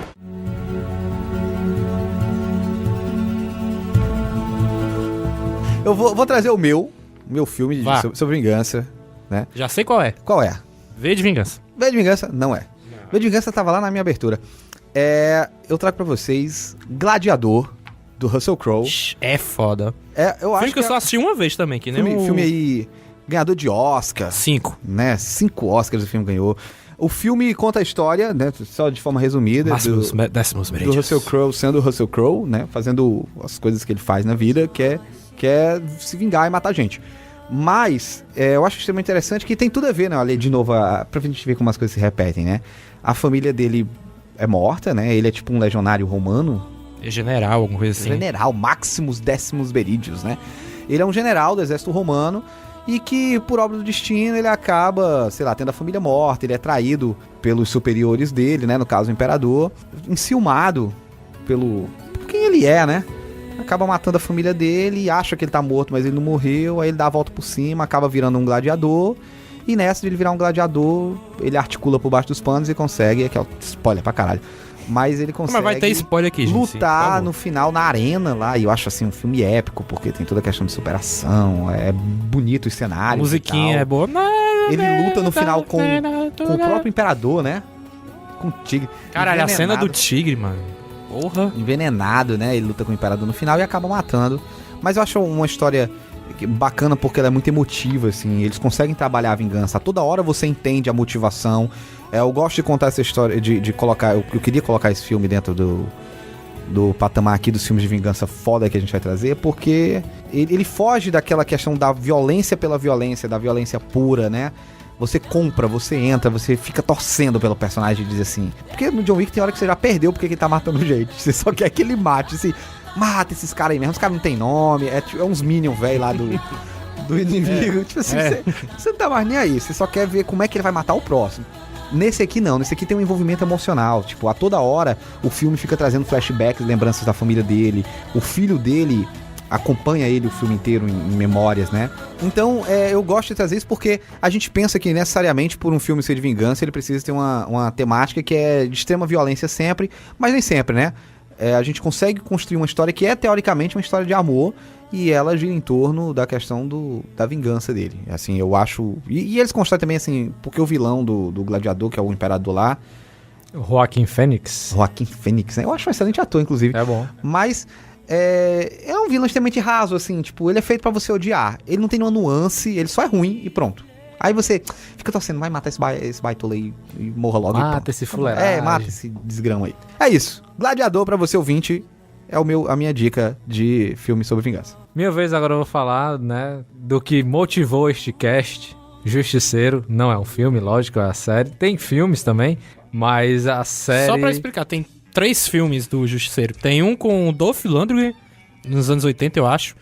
Eu vou trazer o meu filme Vá. sobre vingança, né? Já sei qual é. Qual é? V de Vingança. V de Vingança? Não é. V de Vingança tava lá na minha abertura. Eu trago pra vocês Gladiador, do Russell Crowe. É foda. Eu acho Filme que eu só assisti uma vez também, que nem filme aí, ganhador de Oscar, 5. né? 5 Oscars o filme ganhou. O filme conta a história, né? Só de forma resumida, Décimos do meridianos. Russell Crowe sendo o Russell Crowe, né? Fazendo as coisas que ele faz na vida, que é se vingar e matar gente. Mas, eu acho extremamente interessante que tem tudo a ver, né? Olha, de novo, pra gente ver como as coisas se repetem, né? A família dele é morta, né? Ele é tipo um legionário romano. É general, alguma coisa assim. General, Maximus Decimus Meridius, né? Ele é um general do exército romano e que, por obra do destino, ele acaba, sei lá, tendo a família morta, ele é traído pelos superiores dele, né? No caso, o imperador, enciumado por quem ele é, né? Acaba matando a família dele, acha que ele tá morto, mas ele não morreu, aí ele dá a volta por cima, acaba virando um gladiador, e nessa de ele virar um gladiador, ele articula por baixo dos panos e consegue, que é spoiler pra caralho, mas ele consegue Mas vai ter spoiler aqui, gente. Sim, por lutar favor. no final na arena lá, e eu acho assim um filme épico, porque tem toda a questão de superação, é bonito os A cenários. musiquinha é boa. Ele luta no final com o próprio imperador, né? Com o tigre. Caralho, a cena do Envenenado. tigre, mano. Porra. Envenenado, né? Ele luta com o imperador no final e acaba matando. Mas eu acho uma história bacana porque ela é muito emotiva, assim. Eles conseguem trabalhar a vingança. A toda hora você entende a motivação. Eu gosto de contar essa história, de colocar... Eu queria colocar esse filme dentro do patamar aqui dos filmes de vingança foda que a gente vai trazer, porque ele foge daquela questão da violência pela violência, da violência pura, né? Você compra, você entra, você fica torcendo pelo personagem e diz assim... Porque no John Wick tem hora que você já perdeu porque ele tá matando gente. Você só quer que ele mate, assim... Mata esses caras aí mesmo, os caras não tem nome, é uns Minions, velho, lá do inimigo. Tipo assim, você não tá mais nem aí, você só quer ver como é que ele vai matar o próximo. Nesse aqui não, nesse aqui tem um envolvimento emocional. Tipo, a toda hora o filme fica trazendo flashbacks, lembranças da família dele. O filho dele acompanha ele o filme inteiro em memórias, né? Então, eu gosto de trazer isso porque a gente pensa que necessariamente por um filme ser de vingança ele precisa ter uma temática que é de extrema violência sempre, mas nem sempre, né? A gente consegue construir uma história que é teoricamente uma história de amor e ela gira em torno da questão da vingança dele. Assim, eu acho... E eles constroem também, assim, porque o vilão do Gladiador, que é o imperador lá... Joaquin Phoenix. Joaquin Phoenix, né? Eu acho um excelente ator, inclusive. É bom. Mas é um vilão extremamente raso, assim, tipo, ele é feito pra você odiar. Ele não tem nenhuma nuance, ele só é ruim e pronto. Aí você fica torcendo, vai matar esse baitola aí e morra logo. Mata esse fuleiragem. mata esse desgrama aí. É isso. Gladiador, pra você ouvinte, é a minha dica de filme sobre vingança. Minha vez agora eu vou falar, né, do que motivou este cast. Justiceiro, não é um filme, lógico, é a série. Tem filmes também, mas a série... Só pra explicar, tem 3 filmes do Justiceiro. Tem um com o Dolph Lundgren, nos anos 80, eu acho.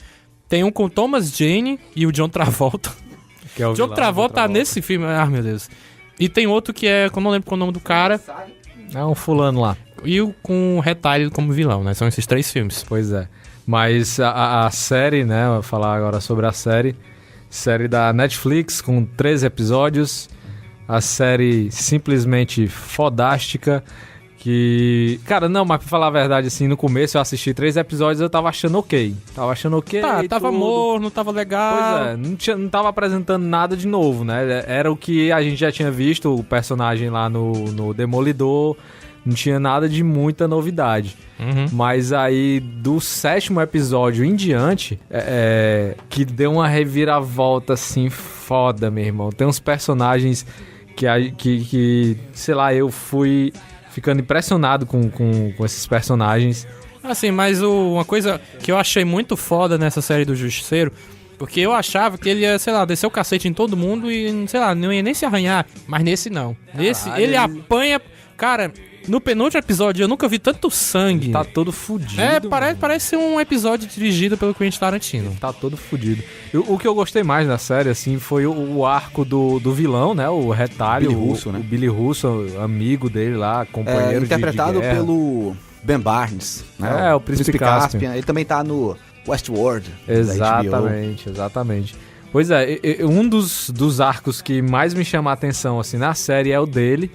Tem um com Thomas Jane e o John Travolta. Que é o John vilão, Travolta tá nesse filme, meu Deus. E tem outro que é, que eu não lembro qual é o nome do cara, É um fulano lá. e o com o Retalho como vilão, né? São esses 3 filmes. Pois é. Mas a série, né, vou falar agora sobre a série da Netflix com 13 episódios, a série simplesmente fodástica, que... Cara, não, mas pra falar a verdade, assim, no começo eu assisti 3 episódios e eu tava achando ok. Tava morno, tava legal. Pois é, não tava apresentando nada de novo, né? Era o que a gente já tinha visto, o personagem lá no Demolidor, não tinha nada de muita novidade. Mas aí, do 7º episódio em diante, que deu uma reviravolta, assim, foda, meu irmão. Tem uns personagens que sei lá, eu fui ficando impressionado com esses personagens. Assim, mas uma coisa que eu achei muito foda nessa série do Justiceiro, porque eu achava que ele ia, sei lá, descer o cacete em todo mundo e, sei lá, não ia nem se arranhar. Mas nesse não. Nesse, ele apanha... Cara, no penúltimo episódio eu nunca vi tanto sangue. Tá todo fudido. Parece ser um episódio dirigido pelo Quentin Tarantino. Tá todo fudido. O que eu gostei mais da série, assim, foi o arco do vilão, né? O Retalho. Billy Russo, né? O Billy Russo, amigo dele lá, companheiro interpretado de guerra. pelo Ben Barnes, né? O Príncipe Caspian. Ele também tá no Westworld. Exatamente. Pois é, um dos arcos que mais me chama a atenção, assim, na série é o dele.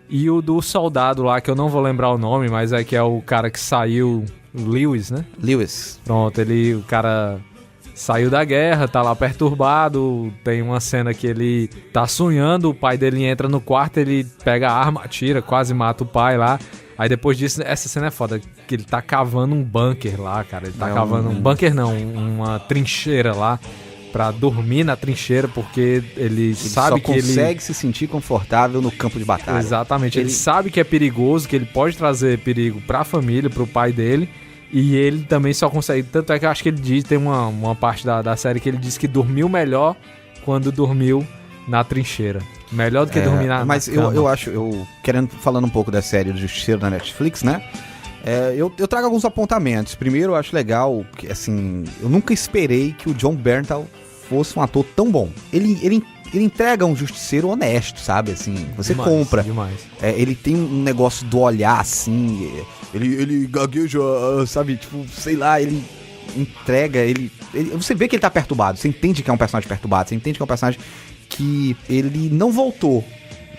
E o do soldado lá, que eu não vou lembrar o nome, mas que é o cara que saiu... O Lewis, né? Lewis. Pronto, o cara saiu da guerra, tá lá perturbado. Tem uma cena que ele tá sonhando, o pai dele entra no quarto, ele pega a arma, atira, quase mata o pai lá. Aí depois disso, essa cena é foda, que ele tá cavando um bunker lá, cara. Ele tá cavando um bunker não, uma trincheira lá. Pra dormir na trincheira, porque ele sabe que ele... só consegue se sentir confortável no campo de batalha. Exatamente. Ele sabe que é perigoso, que ele pode trazer perigo pra família, pro pai dele. E ele também só consegue... Tanto é que eu acho que ele diz... Tem uma parte da série que ele diz que dormiu melhor quando dormiu na trincheira. Melhor do que dormir na Mas cama. eu acho... Falando um pouco da série do Justiceiro da Netflix, né? Eu trago alguns apontamentos. Primeiro, eu acho legal que, assim... Eu nunca esperei que o Jon Bernthal fosse um ator tão bom. Ele entrega um justiceiro honesto, sabe? Assim, você compra. Demais. Ele tem um negócio do olhar, assim. Ele gagueja, sabe? Tipo, sei lá, ele entrega, você vê que ele tá perturbado. Você entende que é um personagem perturbado. Você entende que é um personagem que ele não voltou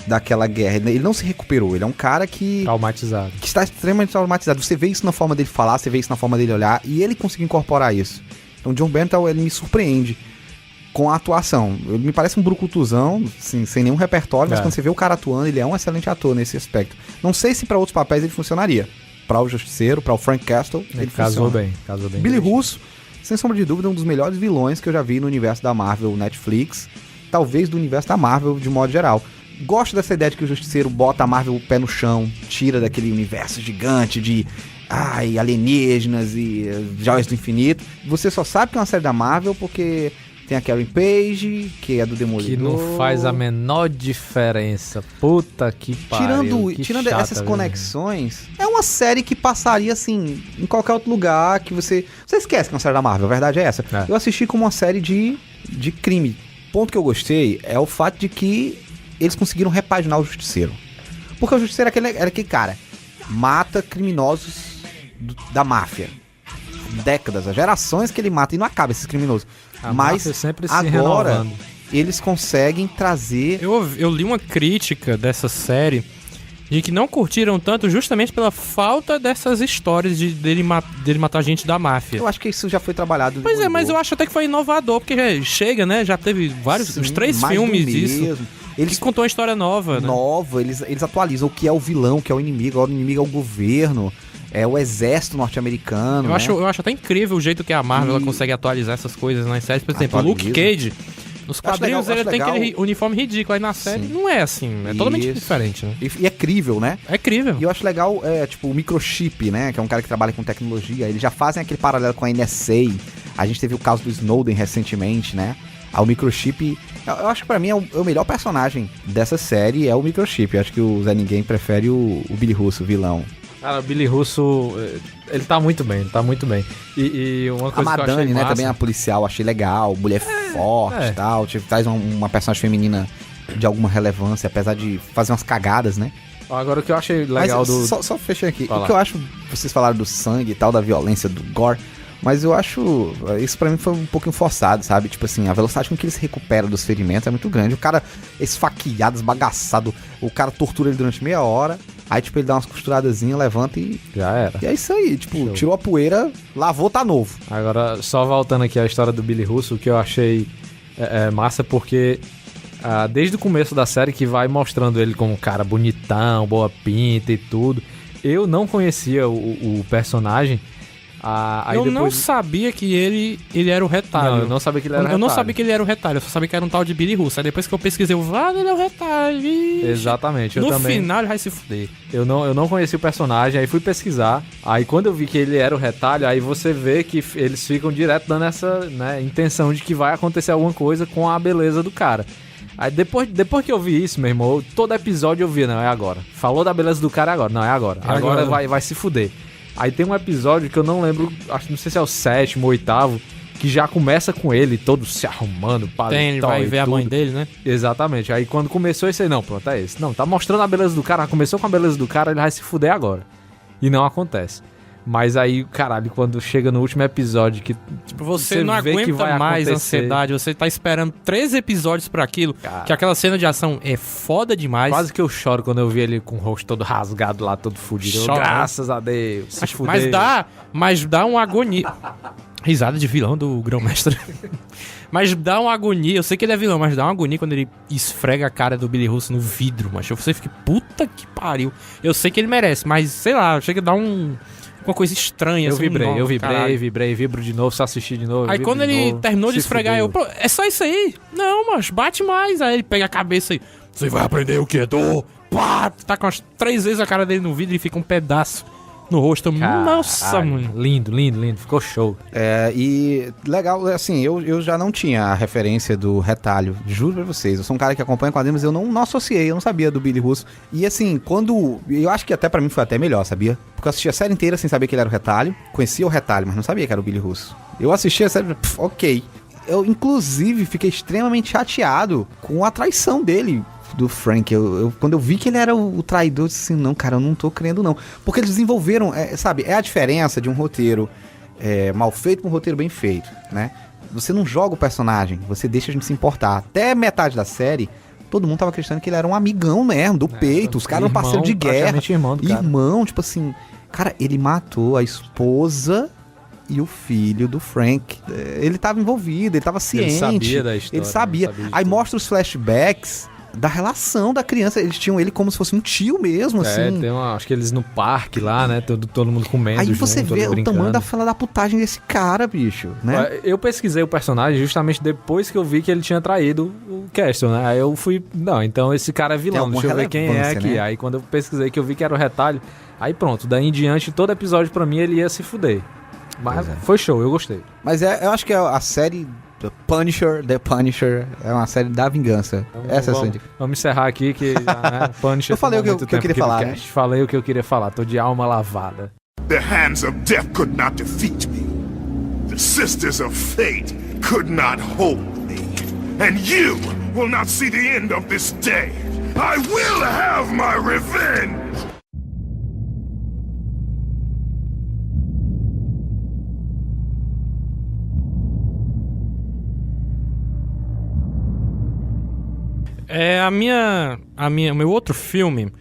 daquela guerra. Ele não se recuperou. Ele é um cara que... Traumatizado. Que está extremamente traumatizado. Você vê isso na forma dele falar, você vê isso na forma dele olhar. E ele conseguiu incorporar isso. Então, o Jon Bernthal, ele me surpreende com a atuação. Ele me parece um brucutuzão, assim, sem nenhum repertório, mas quando você vê o cara atuando, ele é um excelente ator nesse aspecto. Não sei se para outros papéis ele funcionaria. Para o Justiceiro, para o Frank Castle, ele casou bem. Billy Russo, sem sombra de dúvida, um dos melhores vilões que eu já vi no universo da Marvel Netflix, talvez do universo da Marvel de modo geral. Gosto dessa ideia de que o Justiceiro bota a Marvel o pé no chão, tira daquele universo gigante de alienígenas e joias do infinito. Você só sabe que é uma série da Marvel porque tem a Karen Page, que é do Demolidor. Que não faz a menor diferença. Puta que pariu. Tirando essas conexões, é uma série que passaria, assim, em qualquer outro lugar que você esquece que é uma série da Marvel, a verdade é essa. Eu assisti como uma série de crime. O ponto que eu gostei é o fato de que eles conseguiram repaginar o Justiceiro. Porque o Justiceiro era aquele cara, mata criminosos da máfia. Décadas, gerações que ele mata e não acaba esses criminosos. Mas sempre se agora renovando. Eles conseguem trazer... Eu li uma crítica dessa série de que não curtiram tanto justamente pela falta dessas histórias dele matar gente da máfia. Eu acho que isso já foi trabalhado. Pois é, mas eu acho até que foi inovador, porque já chega, né? Já teve uns 3 filmes disso. Eles contou uma história nova, né? Eles atualizam o que é o vilão, o que é o inimigo. O inimigo é o governo, é o exército norte-americano. Eu acho até incrível o jeito que a Marvel ela consegue atualizar essas coisas nas séries. Por exemplo, o Luke Cage, nos quadrinhos ele tem aquele uniforme ridículo, aí na série não é assim, é totalmente diferente, né? E é crível, né? É crível. E eu acho legal, tipo, o Microchip, né? Que é um cara que trabalha com tecnologia. Eles já fazem aquele paralelo com a NSA. A gente teve o caso do Snowden recentemente, né? O Microchip, eu acho que pra mim é o melhor personagem dessa série, é o Microchip. Eu acho que o Zé Ninguém prefere o Billy Russo, o vilão. Cara, o Billy Russo, ele tá muito bem, E uma coisa a que eu achei Madani, né, massa... também a policial, achei legal, mulher forte e tal, tipo, traz uma personagem feminina de alguma relevância, apesar de fazer umas cagadas, né? Agora o que eu achei legal Só fechando aqui, o que eu acho, vocês falaram do sangue e tal, da violência, do gore, Mas eu acho... Isso pra mim foi um pouquinho forçado, sabe? Tipo assim, a velocidade com que ele se recupera dos ferimentos é muito grande. O cara esfaqueado, esbagaçado, o cara tortura ele durante meia hora. Aí, tipo, ele dá umas costuradazinhas, levanta e... Já era. E é isso aí, tipo, Show. tirou a poeira, lavou, tá novo. Agora, só voltando aqui à história do Billy Russo, o que eu achei massa porque desde o começo da série que vai mostrando ele como um cara bonitão, boa pinta e tudo. Eu não conhecia o personagem. Aí eu depois... não sabia que ele era o retalho. Não, eu não sabia que ele era o Eu retalho. não sabia que ele era o retalho, eu só sabia que era um tal de Billy Russo. Aí depois que eu pesquisei, ele é o retalho. Ixi. Exatamente, eu No também. final ele vai se fuder. Eu não conhecia o personagem, aí fui pesquisar. Aí quando eu vi que ele era o retalho, aí você vê que eles ficam direto dando essa, né, intenção de que vai acontecer alguma coisa com a beleza do cara. Aí depois que eu vi isso, meu irmão, todo episódio eu via, não, é agora. Falou da beleza do cara, é agora. Não, é agora. Agora vai se fuder. Aí tem um episódio que eu não lembro, não sei se é o 7º ou 8º, que já começa com ele todo se arrumando, paletó Ele vai ver a mãe dele, né? Exatamente. Aí quando começou esse aí, não, pronto, é esse. Não, tá mostrando a beleza do cara, começou com a beleza do cara, ele vai se fuder agora. E não acontece. Mas aí, caralho, quando chega no último episódio que Tipo, você não vê que aguenta vai mais a acontecer. ansiedade, você tá esperando 3 episódios pra aquilo, que aquela cena de ação é foda demais. quase que eu choro quando eu vi ele com o rosto todo rasgado lá, todo fudido. Chora. Graças a Deus. Se fudeu. Mas dá uma agonia. Risada de vilão do Grão-Mestre. Mas dá uma agonia. Eu sei que ele é vilão, mas dá uma agonia quando ele esfrega a cara do Billy Russo no vidro, macho. Você fica, puta que pariu. Eu sei que ele merece, mas sei lá, chega a dar uma coisa estranha. Eu assim, vibrei, vibro de novo, só assisti de novo. Aí vibro quando de ele novo, terminou de se esfregar, fudeu. eu, pô, é só isso aí? Não, mas bate mais. Aí ele pega a cabeça e, você vai aprender o que é dor. Pá, tá com as 3 vezes a cara dele no vidro e fica um pedaço no rosto. Nossa, Caralho, mano. Lindo, ficou show. E legal, assim, eu já não tinha a referência do retalho, juro pra vocês. Eu sou um cara que acompanha quadrinhos, mas eu não associei, eu não sabia do Billy Russo. E assim, eu acho que até pra mim foi até melhor, sabia? Porque eu assisti a série inteira sem saber que ele era o retalho. Conhecia o retalho, mas não sabia que era o Billy Russo. Eu assisti a série, ok. Eu, inclusive, fiquei extremamente chateado com a traição dele, do Frank. Quando eu vi que ele era o traidor, eu disse assim, não, cara, eu não tô crendo, não. Porque eles desenvolveram, sabe, é a diferença de um roteiro mal feito pra um roteiro bem feito, né? Você não joga o personagem, você deixa a gente se importar. Até metade da série, todo mundo tava acreditando que ele era um amigão mesmo, do peito. Os caras eram parceiros de guerra. Praticamente irmão do cara. Irmão, tipo assim... Cara, ele matou a esposa e o filho do Frank. Ele tava envolvido, ele tava ciente. Ele sabia da história. Ele sabia. De Aí tudo. mostra os flashbacks da relação da criança. Eles tinham ele como se fosse um tio mesmo, assim. Acho que eles no parque lá, né? Todo mundo comendo Aí junto, você vê o brincando. tamanho da fila da putagem desse cara, bicho, né? Eu pesquisei o personagem justamente depois que eu vi que ele tinha traído o Castle, né? Aí eu fui... Não, então esse cara é vilão, alguma deixa eu ver quem é relevância, aqui. né? Aí quando eu pesquisei que eu vi que era o retalho, aí pronto, daí em diante, todo episódio pra mim ele ia se fuder. Mas foi show, eu gostei. Mas eu acho que a série The Punisher é uma série da vingança. Essa é a sua indicação. Vamos encerrar aqui que né, Punisher Eu falei o que eu queria falar, né? Falei o que eu queria falar, tô de alma lavada. The hands of death could not defeat me. The sisters of fate could not hold me. And you will not see the end of this day. I will have my revenge! O meu outro filme,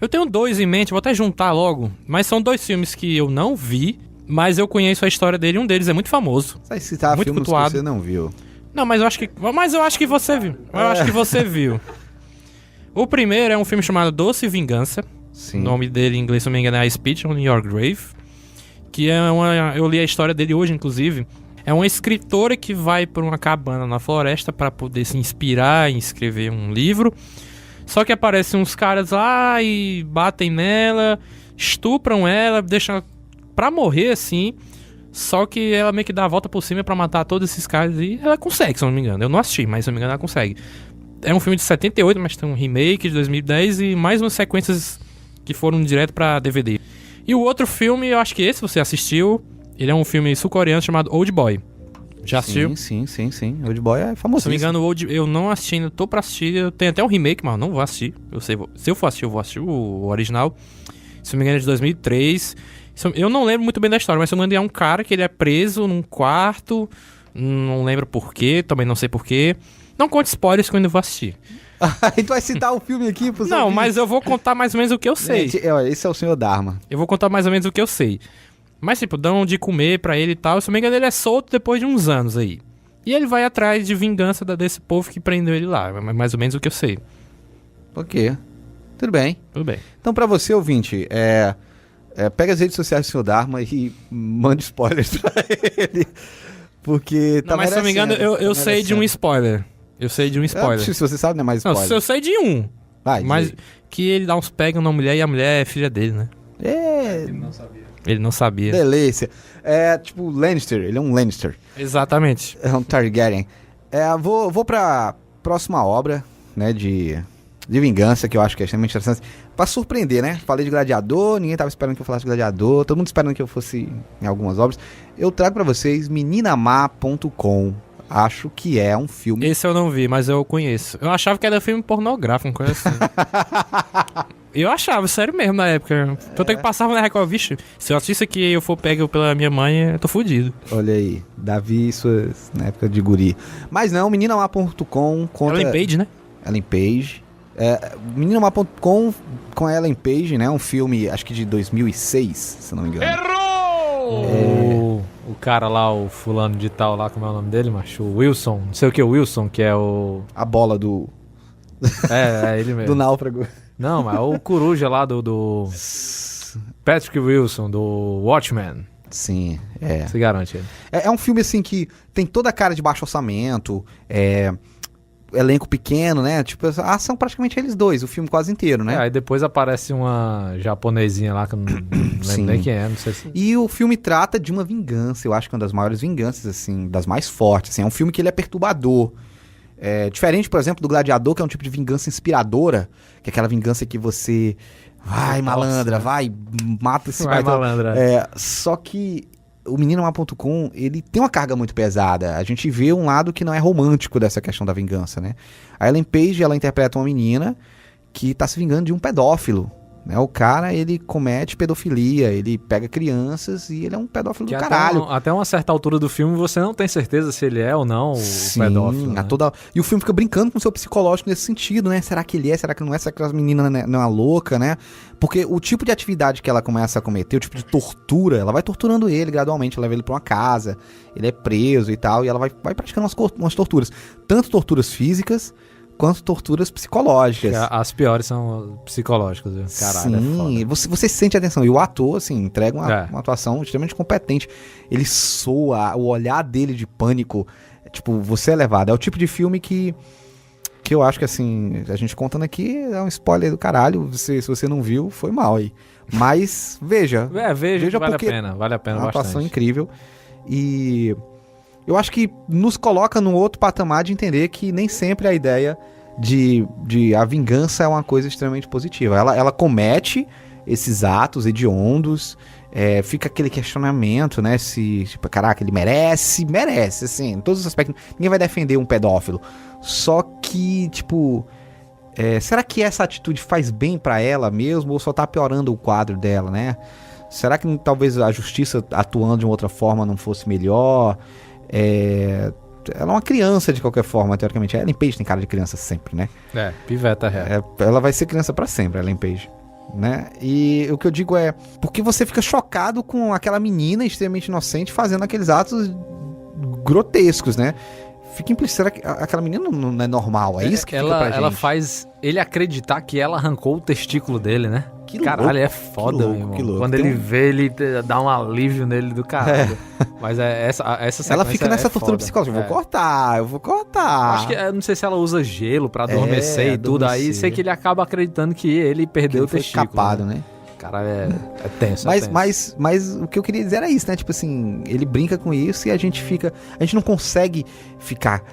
eu tenho 2 em mente, vou até juntar logo, mas são 2 filmes que eu não vi, mas eu conheço a história dele, um deles é muito famoso. Você vai citar Muito filmes cultuado. que você não viu. Não, mas eu acho que você viu. Eu acho que você viu. O primeiro é um filme chamado Doce Vingança. Sim. O nome dele em inglês, se não me engano, é A Speech on Your Grave. Que é eu li a história dele hoje, inclusive. É uma escritora que vai para uma cabana na floresta para poder se inspirar em escrever um livro. Só que aparecem uns caras lá e batem nela, estupram ela, deixam ela pra morrer assim. Só que ela meio que dá a volta por cima pra matar todos esses caras e ela consegue, se eu não me engano. Eu não assisti, mas se eu não me engano ela consegue. É um filme de 78, mas tem um remake de 2010 e mais umas sequências que foram direto pra DVD. E o outro filme, eu acho que esse você assistiu, ele é um filme sul-coreano chamado Old Boy. Já assistiu? Sim. Old Boy é famoso. Se não me engano, eu não assisti ainda, tô pra assistir. Eu tenho até um remake, mas eu não vou assistir. Se eu for assistir, eu vou assistir o original. Se não me engano, é de 2003. Eu não lembro muito bem da história, mas se eu não me engano, é um cara que ele é preso num quarto, não lembro porquê, também não sei porquê. Não conte spoilers que eu ainda vou assistir. A gente vai citar o filme aqui pro Não, mas eu vou contar mais ou menos o que eu sei. Gente, olha, esse é o Senhor Dharma. Eu vou contar mais ou menos o que eu sei. Mas, tipo, dão de comer pra ele e tal. Se eu não me engano, ele é solto depois de uns anos aí. E ele vai atrás de vingança desse povo que prendeu ele lá. É mais ou menos o que eu sei. Ok. Tudo bem. Tudo bem. Então, pra você, ouvinte, pega as redes sociais do Senhor Dharma e mande spoilers pra ele. Porque tá Não, mas se eu não me engano, eu tá sei de um merecendo. spoiler. Eu sei de um spoiler. Se você sabe, não é mais Não, spoiler. eu sei de um. Vai, Mas diz que ele dá uns pega na mulher e a mulher é filha dele, né? aí. Ele não sabia. Delícia. É tipo Lannister, ele é um Lannister. Exatamente. É um Targaryen. Vou pra próxima obra, né, de vingança, que eu acho que é extremamente interessante. Pra surpreender, né? Falei de Gladiador, ninguém tava esperando que eu falasse de Gladiador, todo mundo esperando que eu fosse em algumas obras. Eu trago pra vocês meninamá.com. Acho que é um filme... Esse eu não vi, mas eu conheço. Eu achava que era filme pornográfico, uma coisa assim. Eu achava, sério mesmo, na época. Tanto é que passava na Record, vixe, se eu assistir aqui e eu for pego pela minha mãe, eu tô fudido. Olha aí, Davi, suas na época de guri. Mas não, meninamá.com conta... Ellen Page, né? Ellen Page. Meninamá.com com a Ellen Page, né? Um filme, acho que de 2006, se não me engano. O cara lá, o fulano de tal lá, como é o nome dele, macho? O Wilson, não sei o que, o Wilson, que é o... A bola do É ele mesmo. náufrago. Não, mas o coruja lá do Patrick Wilson, do Watchmen. Sim, Se garante ele. É um filme, assim, que tem toda a cara de baixo orçamento, elenco pequeno, né? Tipo, são praticamente eles dois, o filme quase inteiro, né? Aí depois aparece uma japonesinha lá, que eu não Sim. lembro nem quem é, não sei se... E o filme trata de uma vingança, eu acho que é uma das maiores vinganças, assim, das mais fortes. Assim, é um filme que ele é perturbador. Diferente, por exemplo, do Gladiador, que é um tipo de vingança inspiradora, que é aquela vingança que você... Vai, malandra, vai, mata esse Vai, baita- malandra. Só que o meninamá.com, ele tem uma carga muito pesada. A gente vê um lado que não é romântico dessa questão da vingança, né? A Ellen Page, ela interpreta uma menina que tá se vingando de um pedófilo, né? O cara, ele comete pedofilia, ele pega crianças e ele é um pedófilo Que do caralho. até uma certa altura do filme você não tem certeza se ele é ou não o pedófilo. Né? E o filme fica brincando com o seu psicológico nesse sentido, né? Será que ele é? Será que não é? Será que a menina não é uma louca, né? Porque o tipo de atividade que ela começa a cometer, o tipo de tortura, ela vai torturando ele gradualmente, leva ele pra uma casa, ele é preso e tal, e ela vai praticando umas torturas. Tanto torturas físicas, quanto torturas psicológicas. As piores são psicológicas. Viu? Caralho, Sim, é foda. você sente a atenção. E o ator, assim, entrega É. uma atuação extremamente competente. Ele soa, o olhar dele de pânico, tipo, você é levado. É o tipo de filme que eu acho que, assim, a gente contando aqui é um spoiler do caralho. Se você não viu, foi mal aí. Mas veja. Veja vale porque vale a pena é uma atuação bastante. incrível. E eu acho que nos coloca num outro patamar de entender que nem sempre a ideia de a vingança é uma coisa extremamente positiva. Ela comete esses atos hediondos, fica aquele questionamento, né? Se, tipo, caraca, ele merece, assim, em todos os aspectos. Ninguém vai defender um pedófilo. Só que, tipo, será que essa atitude faz bem pra ela mesmo ou só tá piorando o quadro dela, né? Será que talvez a justiça atuando de uma outra forma não fosse melhor? Ela é uma criança de qualquer forma, teoricamente. A Ellen Page tem cara de criança sempre, né? Piveta real. Ela vai ser criança pra sempre, a Ellen Page, né? E o que eu digo é, porque você fica chocado com aquela menina extremamente inocente fazendo aqueles atos grotescos, né? Fica implícito, será que aquela menina não é normal? É isso que fica pra gente. Ela faz ele acreditar que ela arrancou o testículo dele, né? Que Caralho, louco, é foda, que louco, meu irmão. que louco. Quando Tem ele vê, ele dá um alívio nele do caralho. Mas essa sequência Ela fica nessa tortura foda. psicológica. Eu vou cortar. Acho que, não sei se ela usa gelo pra adormecer e tudo. Aí adormecer. sei que ele acaba acreditando que ele perdeu o foi testículo. escapado, né? Caralho, é tenso. Mas o que eu queria dizer era isso, né? Tipo assim, ele brinca com isso e a gente não consegue ficar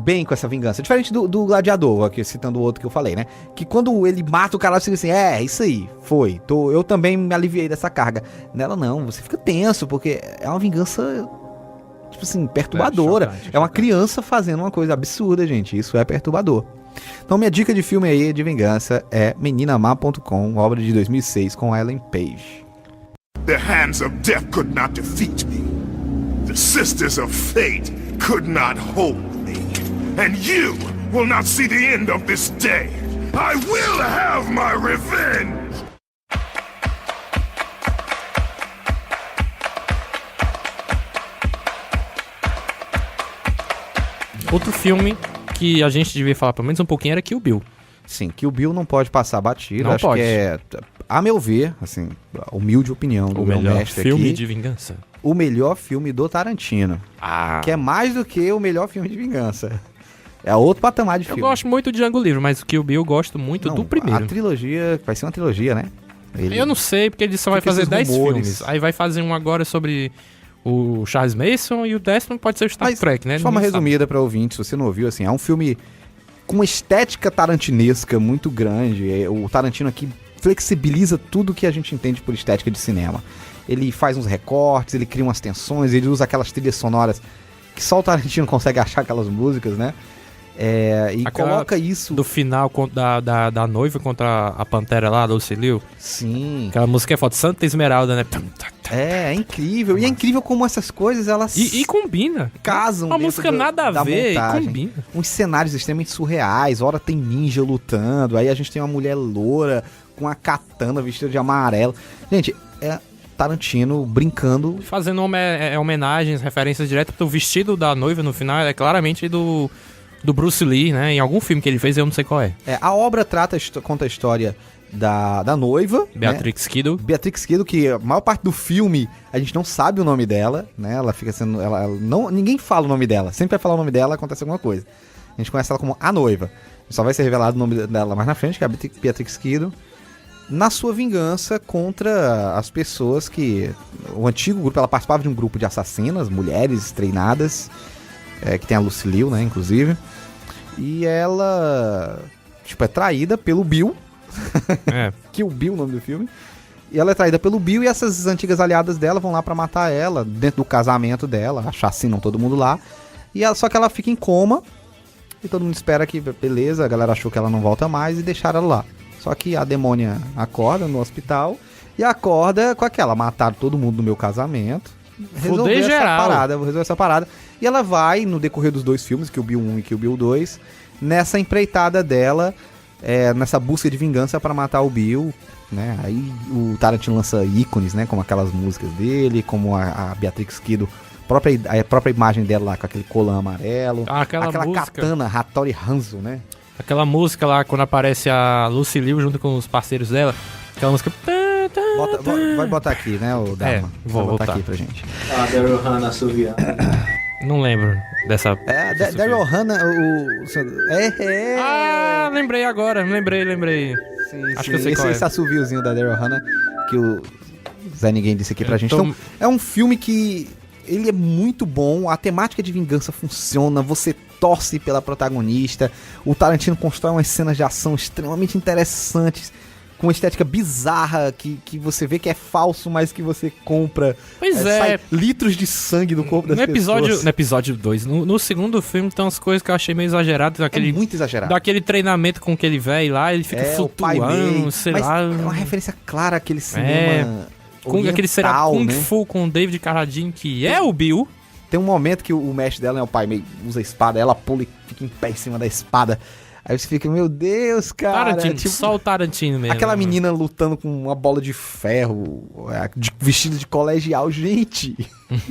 bem com essa vingança. Diferente do Gladiador, aqui citando o outro que eu falei, né? Que quando ele mata o cara, você diz assim, isso aí, foi. Eu também me aliviei dessa carga. Nela não, você fica tenso, porque é uma vingança, tipo assim, perturbadora. chocante. É uma criança fazendo uma coisa absurda, gente. Isso é perturbador. Então minha dica de filme aí de vingança é meninamá.com, obra de 2006 com Ellen Page. The hands of death could not defeat me. The sisters of fate could not hold me. And you will not see the end of this day. I will have my revenge! Outro filme que a gente devia falar pelo menos um pouquinho era Kill Bill. Sim, que o Bill não pode passar batido. Não Acho pode. que é, a meu ver, assim, humilde opinião do O meu melhor mestre filme aqui, de vingança. o melhor filme do Tarantino. Ah, Que é mais do que o melhor filme de vingança. É outro patamar de eu filme. gosto muito de Django Livre, mas o Kill Bill eu gosto muito Não, do primeiro. A trilogia, vai ser uma trilogia, né? Ele- Eu não sei, porque ele só vai Fica fazer esses 10 rumores. filmes. Aí vai fazer um agora sobre o Charles Manson e o 10º pode ser o Star Mas, Trek, né? de forma Ninguém sabe. resumida pra ouvinte, se você não ouviu, assim, é um filme com uma estética tarantinesca muito grande. O Tarantino aqui flexibiliza tudo que a gente entende por estética de cinema. Ele faz uns recortes, ele cria umas tensões, ele usa aquelas trilhas sonoras que só o Tarantino consegue achar aquelas músicas, né? E Aquela coloca isso... Do final da noiva contra a pantera lá, da Lucy Liu. Sim. Aquela música é foda, Santa Esmeralda, né? É incrível. E é incrível como essas coisas, elas E combina. casam Uma dentro música nada a da ver, montagem. combina. Uns cenários extremamente surreais. Ora tem ninja lutando, aí a gente tem uma mulher loura com a katana vestida de amarelo. Gente, é Tarantino brincando. Fazendo homenagens, referências diretas pro vestido da noiva no final, é claramente do Bruce Lee, né? Em algum filme que ele fez, eu não sei qual é. A obra conta a história da noiva, Beatrix Kiddo. Beatrix Kiddo, que a maior parte do filme a gente não sabe o nome dela, né? Ela fica sendo. Ela não, ninguém fala o nome dela. Sempre vai falar o nome dela, acontece alguma coisa. A gente conhece ela como a noiva. Só vai ser revelado o nome dela mais na frente, que é a Beatrix Kiddo. Na sua vingança contra as pessoas que... O antigo grupo, ela participava de um grupo de assassinas, mulheres treinadas, que tem a Lucy Liu, né, inclusive. E ela, é traída pelo Bill. É. Kill Bill, o nome do filme. E ela é traída pelo Bill e essas antigas aliadas dela vão lá pra matar ela, dentro do casamento dela, assassinam todo mundo lá. Só que ela fica em coma, e todo mundo espera que, beleza, a galera achou que ela não volta mais e deixaram ela lá. Só que a demônia acorda no hospital e acorda com aquela, mataram todo mundo no meu casamento. Fudei geral. Vou resolver essa parada. E ela vai, no decorrer dos dois filmes, Kill Bill 1 e Kill Bill 2, nessa empreitada dela, nessa busca de vingança pra matar o Bill, né? Aí o Tarantino lança ícones, né? Como aquelas músicas dele, como a Beatrix Kiddo, a própria imagem dela lá com aquele colã amarelo. Aquela música. Katana, Hattori Hanzo, né? Aquela música lá, quando aparece a Lucy Liu junto com os parceiros dela. Aquela música... Vai botar aqui, né, o Dharma? Vou Vai botar botar aqui pra gente. A Daryl Hannah assoviando. Não lembro dessa... Daryl Hannah, Ah, lembrei agora, lembrei. Sim, Acho que eu sei qual é. Esse assoviozinho da Daryl Hannah, que o Zé Ninguém disse aqui pra gente. tô- Então, é um filme que ele é muito bom, a temática de vingança funciona, você torce pela protagonista, o Tarantino constrói umas cenas de ação extremamente interessantes, com uma estética bizarra, que você vê que é falso, mas que você compra. Pois Sai litros de sangue do corpo das pessoas. No episódio 2, no segundo filme tem umas coisas que eu achei meio exageradas, É aquele, muito exagerado. daquele treinamento com aquele velho lá, ele fica O Pai flutuando, Mei, sei mas lá. é uma referência clara àquele cinema Com aquele seriado oriental, Kung né? Fu com o David Carradine, que é o Bill. Tem um momento que o mestre dela, né, o Pai Mei, usa a espada, ela pula e fica em pé em cima da espada. Aí você fica, meu Deus, cara. Tarantino, tipo, só o Tarantino mesmo. aquela menina lutando com uma bola de ferro, vestida de colegial, gente.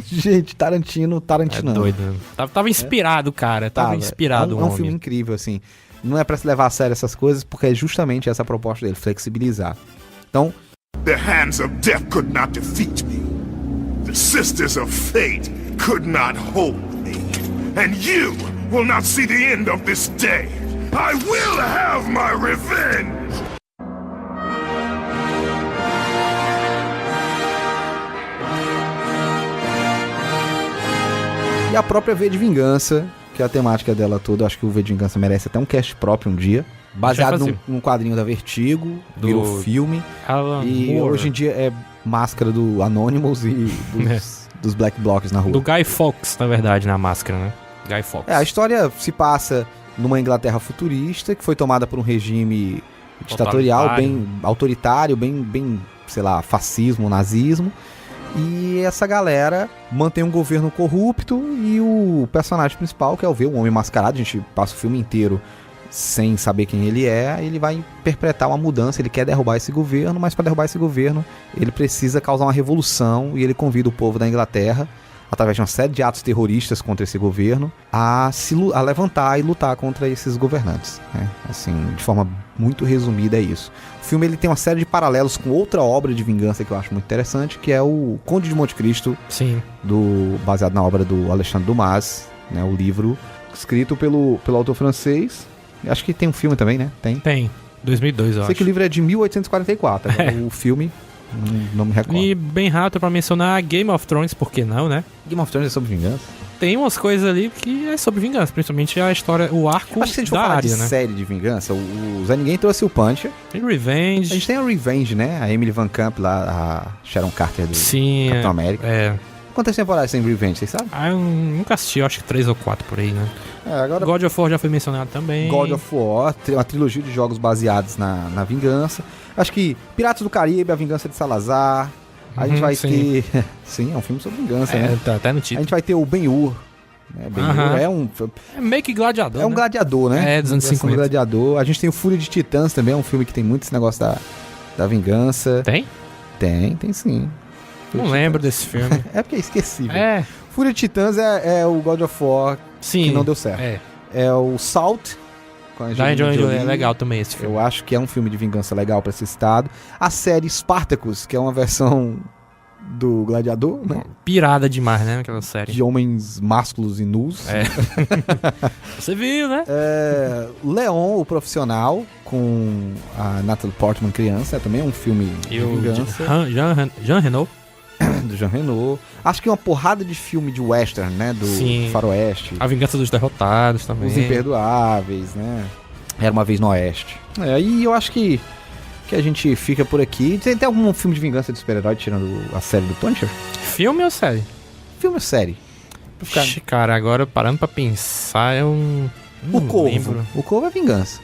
Gente, Tarantino. É doido. Tava inspirado, cara. Tava inspirado É o um homem. filme incrível, assim. Não é pra se levar a sério essas coisas, porque é justamente essa a proposta dele, flexibilizar. Então, The hands of death could not defeat me. The sisters of fate could not hold me. And you will not see the end of this day. I will have my revenge! e a própria V de Vingança, que é a temática dela toda, eu acho que o V de Vingança merece até um cast próprio um dia. Baseado fazer. num quadrinho da Vertigo, virou filme. Alan E Moore. hoje em dia é máscara do Anonymous e dos Black Blocs na rua. Do Guy Fawkes, na verdade, na máscara, né? Guy Fawkes. A história se passa numa Inglaterra futurista, que foi tomada por um regime ditatorial, Totalitário. bem autoritário, bem sei lá, fascismo, nazismo. E essa galera mantém um governo corrupto e o personagem principal, que é o V, o Homem Mascarado, a gente passa o filme inteiro sem saber quem ele é, ele vai perpetrar uma mudança, ele quer derrubar esse governo, mas para derrubar esse governo ele precisa causar uma revolução e ele convida o povo da Inglaterra, através de uma série de atos terroristas contra esse governo, a levantar e lutar contra esses governantes, né? Assim, de forma muito resumida é isso. O filme ele tem uma série de paralelos com outra obra de vingança que eu acho muito interessante, que é o Conde de Monte Cristo, Sim. baseado na obra do Alexandre Dumas, né? O livro escrito pelo autor francês. Acho que tem um filme também, né? Tem. 2002, eu Sei acho. que o livro é de 1844, o filme não me recordo. E bem rápido pra mencionar Game of Thrones, por que não, né? Game of Thrones é sobre vingança? Tem umas coisas ali que é sobre vingança, principalmente a história, o arco Acho que se a gente for da falar área, de né? série de vingança, o Zé Ninguém trouxe o Punisher. Tem A Revenge. gente tem a Revenge, né? A Emily Van Camp lá, a Sharon Carter do Sim, Capitão América. É. Quantas temporadas tem Revenge, vocês sabem? Eu nunca assisti, eu acho que 3 ou 4 por aí, né? Agora God of War já foi mencionado também. God of War, uma trilogia de jogos baseados na vingança. Acho que Piratas do Caribe, A Vingança de Salazar. A gente vai sim. ter... Sim, é um filme sobre vingança, né? Tá até no A título. gente vai ter o Ben-Hur. Né? Ben-Hur É meio que gladiador, é um né? gladiador, né? É, dos anos Versão 50. gladiador. A gente tem o Fúria de Titãs também, é um filme que tem muito esse negócio da vingança. Tem? Tem sim. Não lembro desse filme. É porque é esquecível. É, Fúria de Titãs é o God of War sim. que não deu certo. É. É o Salt, com a Da Angelina Angelina Jolie, Jolie. é legal também esse filme. Eu acho que é um filme de vingança legal pra ser citado. A série Spartacus, que é uma versão do Gladiador, né? Pirada demais, né? Aquela série. De homens másculos e nus. É. Você viu, né? Leon, o Profissional, com a Natalie Portman criança, também é um filme de E o vingança. Jean Reno. Do Jean Reno. Acho que uma porrada de filme de western, né? Do Sim. faroeste. A Vingança dos Derrotados também. Os Imperdoáveis, né? Era uma vez no Oeste. E eu acho que a gente fica por aqui. Tem algum filme de vingança de super-herói tirando a série do Punisher? Filme ou série? Filme ou série? Pra ficar- Ixi, cara, agora parando pra pensar, é um... O não Corvo. lembro. O Corvo é vingança.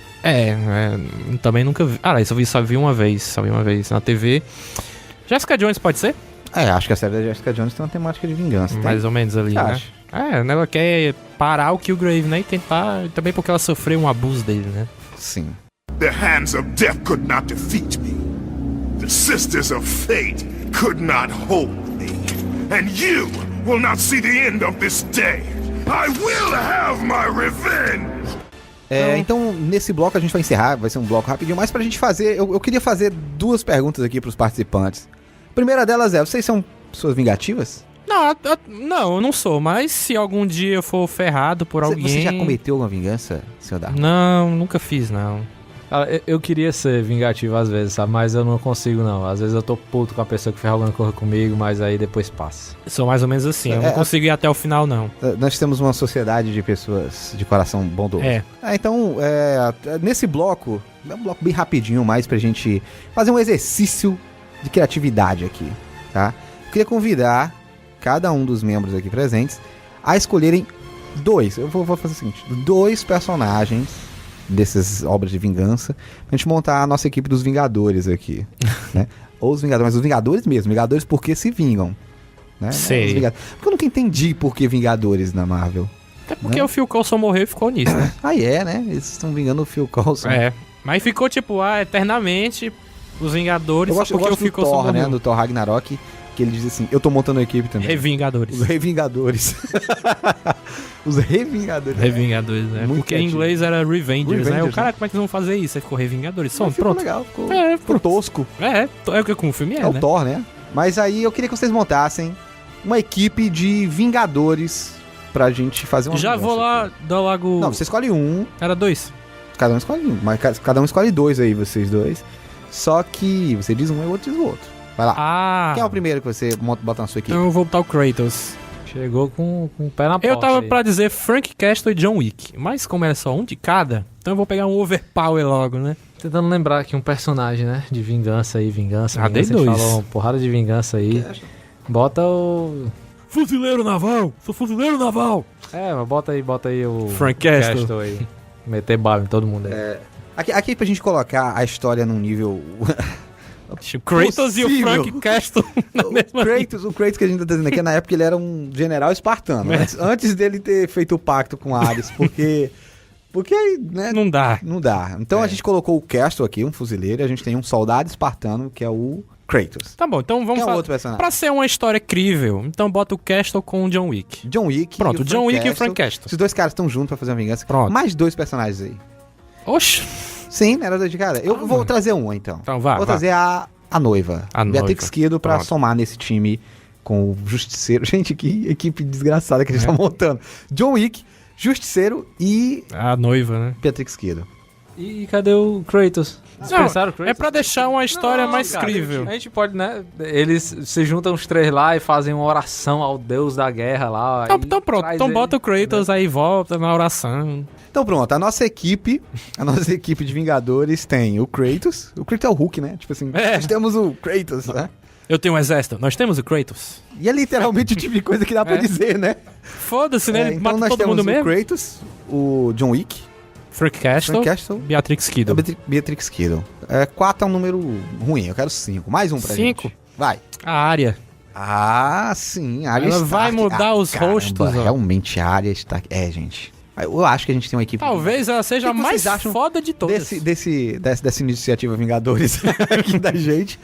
Também nunca vi. Só vi uma vez na TV. Jessica Jones pode ser? Acho que a série da Jessica Jones tem uma temática de vingança. tem? Mais ou menos ali, né? Acho. Ela quer parar o Killgrave, né? E tentar... Também porque ela sofreu um abuso dele, né? Sim. The hands of death could not defeat me. The sisters of fate could not hold me. And you will not see the end of this day. I will have my revenge! Então, nesse bloco a gente vai encerrar, vai ser um bloco rapidinho, mas pra gente fazer, eu queria fazer 2 perguntas aqui pros participantes. A primeira delas é, vocês são pessoas vingativas? Não, eu não sou, mas se algum dia eu for ferrado por alguém... Você já cometeu alguma vingança, senhor Darwin? Não, nunca fiz, não. Cara, eu queria ser vingativo às vezes, sabe? Mas eu não consigo, não. Às vezes eu tô puto com a pessoa que fez alguma coisa comigo, mas aí depois passa. Sou mais ou menos assim, eu não consigo ir até o final, não. Nós temos uma sociedade de pessoas de coração bondoso. Então, nesse bloco, é um bloco bem rapidinho, mais pra gente fazer um exercício de criatividade aqui, tá? Eu queria convidar cada um dos membros aqui presentes a escolherem 2, eu vou fazer o seguinte, 2 personagens dessas obras de vingança, pra gente montar a nossa equipe dos Vingadores aqui, né? Ou os Vingadores, mas os Vingadores mesmo, Vingadores porque se vingam, né? Sei. Porque eu nunca entendi por que Vingadores na Marvel. Até porque Né? o Phil Coulson morreu e ficou nisso, né? Né? Eles estão vingando o Phil Coulson. Mas ficou tipo, eternamente os Vingadores, Eu gosto, só porque o do Phil Coulson Thor, né? morreu. Do Thor Ragnarok, que ele diz assim, eu tô montando a equipe também. Revingadores. Os Revingadores. Os Revingadores. Revingadores, né? Muito Porque em criativo. inglês era Revengers, né? Revengers, O cara, como é que eles vão fazer isso? Aí ficou Revingadores. Só, Ficou pronto. legal, ficou Ficou tosco. É o que como o filme é, É o né? Thor, né? Mas aí eu queria que vocês montassem uma equipe de Vingadores pra gente fazer uma Já vingança vou lá, aqui. dar logo... Não, você escolhe um, Era 2. cada um escolhe um, mas cada um escolhe 2 aí, vocês 2. Só que você diz um e o outro diz o outro. Vai lá. Quem é o primeiro que você bota na sua equipe? Eu vou botar o Kratos. Chegou com o pé na porta. Eu tava aí. pra dizer Frank Castle e John Wick, mas como é só um de cada, então eu vou pegar um Overpower logo, né? Tentando lembrar aqui um personagem, né? De vingança aí, vingança. Ah, dei vingança. A gente 2. falou uma porrada de vingança aí. Bota o... Fuzileiro naval! Sou fuzileiro naval! Mas bota aí o... Frank Castle. aí. Meter bala em todo mundo aí. Aqui pra gente colocar a história num nível O Kratos e o Possível. Frank Castle na mesma O Kratos que a gente tá dizendo aqui, na época ele era um general espartano. Antes dele ter feito o pacto com Ares, porque né, Não dá. não dá. Então a gente colocou o Castle aqui, um fuzileiro, e a gente tem um soldado espartano, que é o Kratos. Tá bom, então vamos Quem é o falar. outro personagem? Pra ser uma história crível, então bota o Castle com o John Wick. John Wick. Pronto, e o John Wick e o Castle. Frank Castle. Esses dois caras estão juntos pra fazer uma vingança. Pronto. Mais 2 personagens aí. Oxe. Sim, não era dois de cara. Eu vou trazer um, então. Então vá, Vou vá. trazer a noiva. A Beatrix noiva. Kiddo pra Pronto. somar nesse time com o Justiceiro. Gente, que equipe desgraçada que a gente tá montando. John Wick, Justiceiro e A noiva, né? Beatrix Kiddo. E cadê o Kratos? Dispensaram o Kratos? É pra deixar uma história Não, mais cara, crível. A gente pode, né? Eles se juntam os 3 lá e fazem uma oração ao deus da guerra lá. Então pronto, traz então ele, bota o Kratos aí, volta na oração. Então pronto, a nossa equipe de Vingadores tem o Kratos. O Kratos é o Hulk, né? Tipo assim, É. nós temos o Kratos, né? Eu tenho um exército, nós temos o Kratos. E é literalmente o tipo de coisa que dá pra É. dizer, né? Foda-se, né? Ele Então mata nós todo temos mundo o mesmo. Kratos, o John Wick, Frank Castle, Frank Castle, Beatrix Kiddo. Beatrix Kiddo. 4 é um número ruim, eu quero 5. Mais um pra 5? gente. Vai. A área. Ah, sim, a Arya Ela Stark. vai mudar os rostos, ó. Realmente, a Arya Stark... É, gente. Eu acho que a gente tem uma equipe... Talvez ela seja O a que mais vocês acham foda de todas. Dessa iniciativa Vingadores aqui da gente.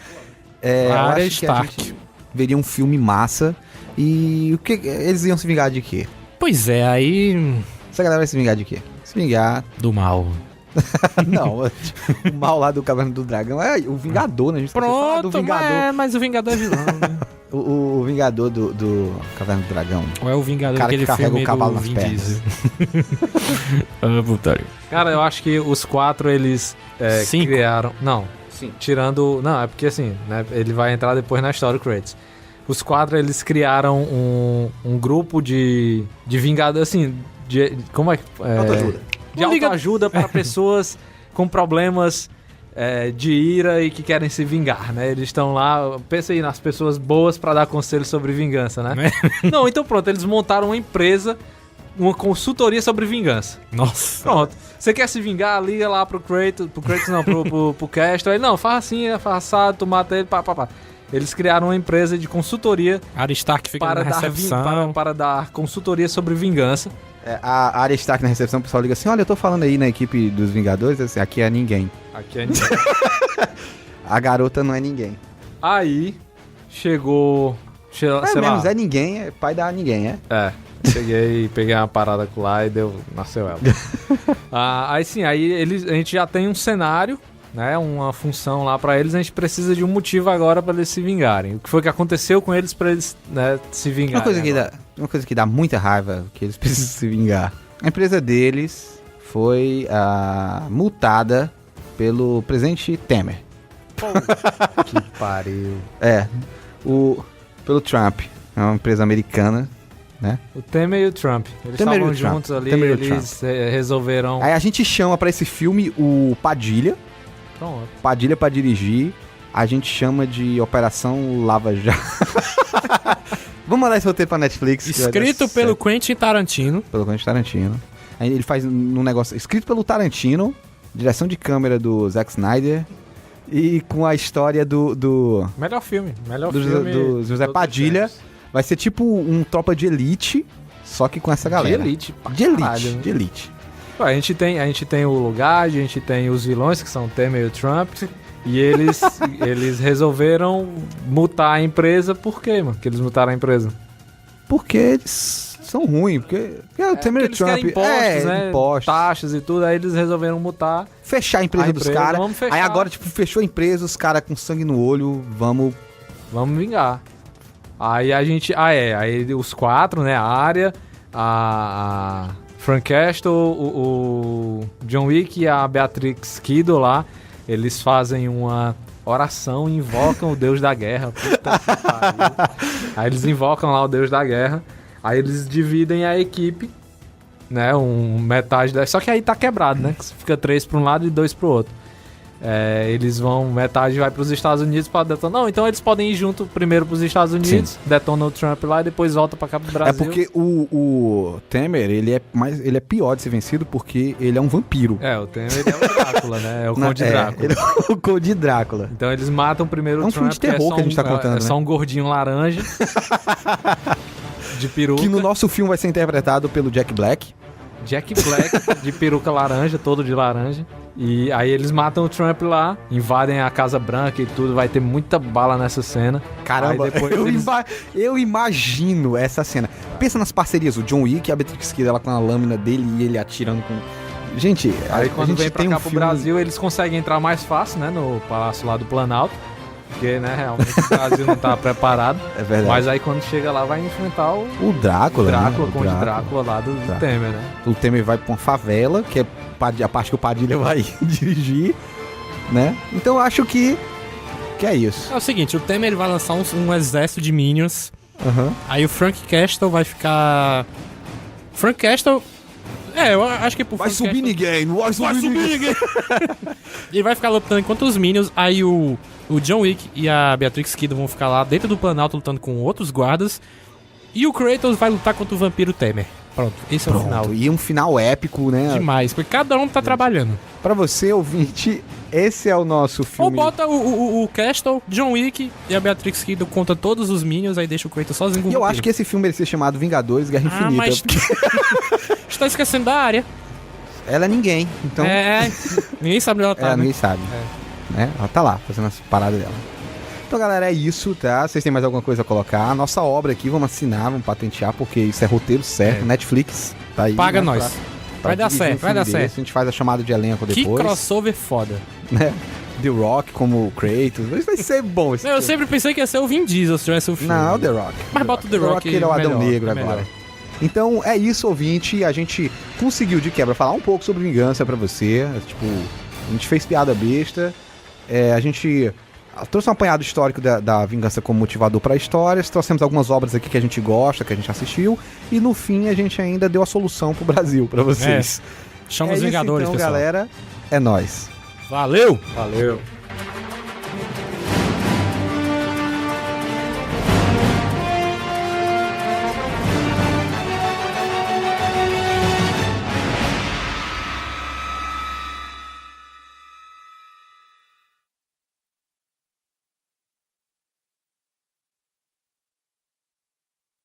Eu A Arya acho que a Stark. gente veria um filme massa. E o que eles iam se vingar de quê? Pois é, aí... Essa galera vai se vingar de quê? Se vingar... Do mal. Não, o mal lá do Caverna do Dragão é o Vingador, né? A gente esqueceu de falar do Pronto, Vingador. mas o Vingador é vilão, né? O Vingador do Caverna do Dragão. Ou é o Vingador Cara que daquele carrega filme o cavalo do nas Vin pernas. Diesel. Ah, putaria. Cara, eu acho que os 4 eles 5? criaram. Não, Sim. tirando. Não, é porque assim, né? Ele vai entrar depois na história, o Kratos. Os 4 eles criaram um grupo de vingadores, assim. Como é que. Autoajuda. De autoajuda para pessoas com problemas de ira e que querem se vingar, né? Eles estão lá, pensa aí nas pessoas boas para dar conselhos sobre vingança, né? Não, então pronto, eles montaram uma empresa, uma consultoria sobre vingança. Nossa. Pronto, você quer se vingar, liga lá pro Kratos não, pro Castle, aí não, faz assim, faz assado, tu mata ele, pá. Eles criaram uma empresa de consultoria Arya Stark fica para na dar, recepção. para dar consultoria sobre vingança. A Arya Stark na recepção, o pessoal liga assim, olha, eu tô falando aí na equipe dos Vingadores, assim, aqui é ninguém. Aqui é A garota não é ninguém. Aí chegou, sei lá. É ninguém, é pai da ninguém, é? Peguei uma parada com lá e nasceu ela. Aí sim, a gente já tem um cenário, né, uma função lá pra eles, a gente precisa de um motivo agora pra eles se vingarem. O que foi que aconteceu com eles pra eles, né, se vingarem? Uma coisa que dá muita raiva, que eles precisam se vingar. A empresa deles foi multada pelo presidente Temer. Que pariu. Pelo Trump. É uma empresa americana, né? O Temer e o Trump. Eles Temer e estavam o Trump. juntos ali, Temer e o eles resolveram... Aí a gente chama pra esse filme o Padilha. Pronto. Padilha pra dirigir. A gente chama de Operação Lava Jato. Vamos mandar esse roteiro pra Netflix. que vai dar Escrito pelo certo. Quentin Tarantino. Pelo Quentin Tarantino. Aí ele faz um negócio escrito pelo Tarantino, direção de câmera do Zack Snyder e com a história do Melhor filme. do José de Padilha. todos os tempos. Vai ser tipo um Tropa de Elite, só que com essa galera. De elite. pra De elite, caralho, né? de elite. Pô, a gente tem o Lugard, a gente tem os vilões, que são o Temer e o Trump, e eles resolveram multar a empresa. Por quê, mano? Que eles multaram a empresa? Porque eles são ruins, porque o Temer e o Eles Trump... querem impostos, né? impostos. Taxas e tudo, aí eles resolveram multar. Fechar a empresa, dos caras. vamos fechar. Aí agora, tipo, fechou a empresa, os caras com sangue no olho, vamos... Vamos vingar. Aí a gente... Aí os 4, né? A Arya, a Frank Castle, o John Wick e a Beatrix Kiddo lá, eles fazem uma oração e invocam o deus da guerra. Puta que pariu. Aí eles invocam lá o deus da guerra. Aí eles dividem a equipe, né? Metade da... Só que aí tá quebrado, né? Que fica 3 pra um lado e 2 pro outro. eles vão, metade vai pros Estados Unidos pra detonar. Não, então eles podem ir junto primeiro pros Estados Unidos, detonam o Trump lá e depois volta pra cá pro Brasil. É porque o Temer, ele é pior de ser vencido porque ele é um vampiro. O Temer ele é o Drácula, né? É o Conde Drácula. Ele é o Conde Drácula. Então eles matam primeiro o Trump. É um filme de terror que a gente tá contando, É só um gordinho laranja. De peruca. Que no nosso filme vai ser interpretado pelo Jack Black. Jack Black, de peruca laranja, todo de laranja. E aí eles matam o Trump lá, invadem a Casa Branca e tudo, vai ter muita bala nessa cena. Caramba, aí depois eu imagino essa cena. Pensa nas parcerias, o John Wick, a Beatrix Kiddo, ela com a lâmina dele e ele atirando com... Gente, aí quando gente vem pra tem cá um pro filme... Brasil, eles conseguem entrar mais fácil, né, no Palácio lá do Planalto. Porque, né, realmente o Brasil não tá preparado. É verdade. Mas aí quando chega lá vai enfrentar o Drácula, né? o Conde Drácula lá do Temer, né? O Temer vai pra uma favela, que é a parte que o Padilha vai dirigir, né? Então eu acho que é isso. É o seguinte, o Temer ele vai lançar um exército de Minions. Aí o Frank Castle vai ficar... Frank Castle... eu acho que pro Vai Frank subir Castle... ninguém, não vai subir ninguém. Ele vai ficar lutando contra os Minions. Aí o John Wick e a Beatrix Kiddo vão ficar lá dentro do Planalto lutando com outros guardas. E o Kratos vai lutar contra o vampiro Temer. Pronto, esse é o final. E um final épico, né? Demais, porque cada um tá trabalhando. Pra você, ouvinte, esse é o nosso filme. Ou bota o Castle, John Wick e a Beatrix Kiddo contra todos os Minions, aí deixa o Kratos sozinho com o E eu vampiro. acho que esse filme merecia ser chamado Vingadores Guerra Infinita. Mas... Você tá esquecendo da área. Ela é ninguém, então... Ninguém sabe onde ela tá, né? ninguém sabe. Né? Ela tá lá, fazendo as paradas dela. Então, galera, é isso, tá? Vocês têm mais alguma coisa a colocar? A nossa obra aqui, vamos assinar, vamos patentear, porque isso é roteiro certo. Netflix, tá aí. Paga né, nós. Vai dar certo, vai dar certo. A gente faz a chamada de elenco depois. Que crossover foda. Né? The Rock como Kratos. Isso vai ser bom. Eu sempre pensei que ia ser o Vin Diesel se tivesse o filme. Não, The Rock. Mas bota o The Rock. Ele é o Adão Negro agora. Melhor. Então é isso, ouvinte. A gente conseguiu de quebra falar um pouco sobre vingança pra você. Tipo, a gente fez piada besta. A gente trouxe um apanhado histórico da vingança como motivador pra histórias. Trouxemos algumas obras aqui que a gente gosta, que a gente assistiu. E no fim a gente ainda deu a solução pro Brasil, pra vocês. Chama os Vingadores, então, pessoal. galera. É nóis. Valeu! Valeu!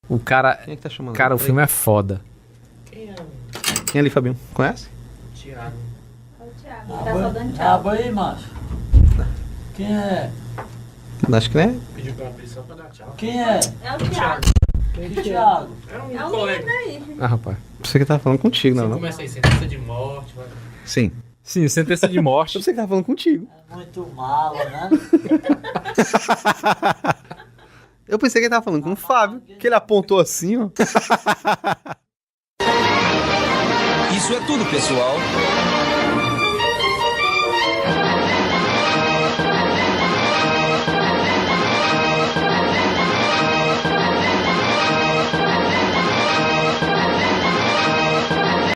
O cara... Quem é que tá chamando? Cara, o filme é foda. Quem é ali, Fabinho? Conhece? Tá só dando tchau. Abre aí, macho. Quem é? Acho que né? Pediu pra abrir só pra dar tchau. Quem é? É o Thiago. Que Thiago? É É um o colega. menino aí. Ah, rapaz. Você que tava falando contigo, não? Começa aí, sentença de morte. Vai. Sim. Sim, sentença de morte. Você que tava falando contigo. É muito mala, né? Eu pensei que ele tava falando com o Fábio, que ele apontou assim, ó. Isso é tudo, pessoal.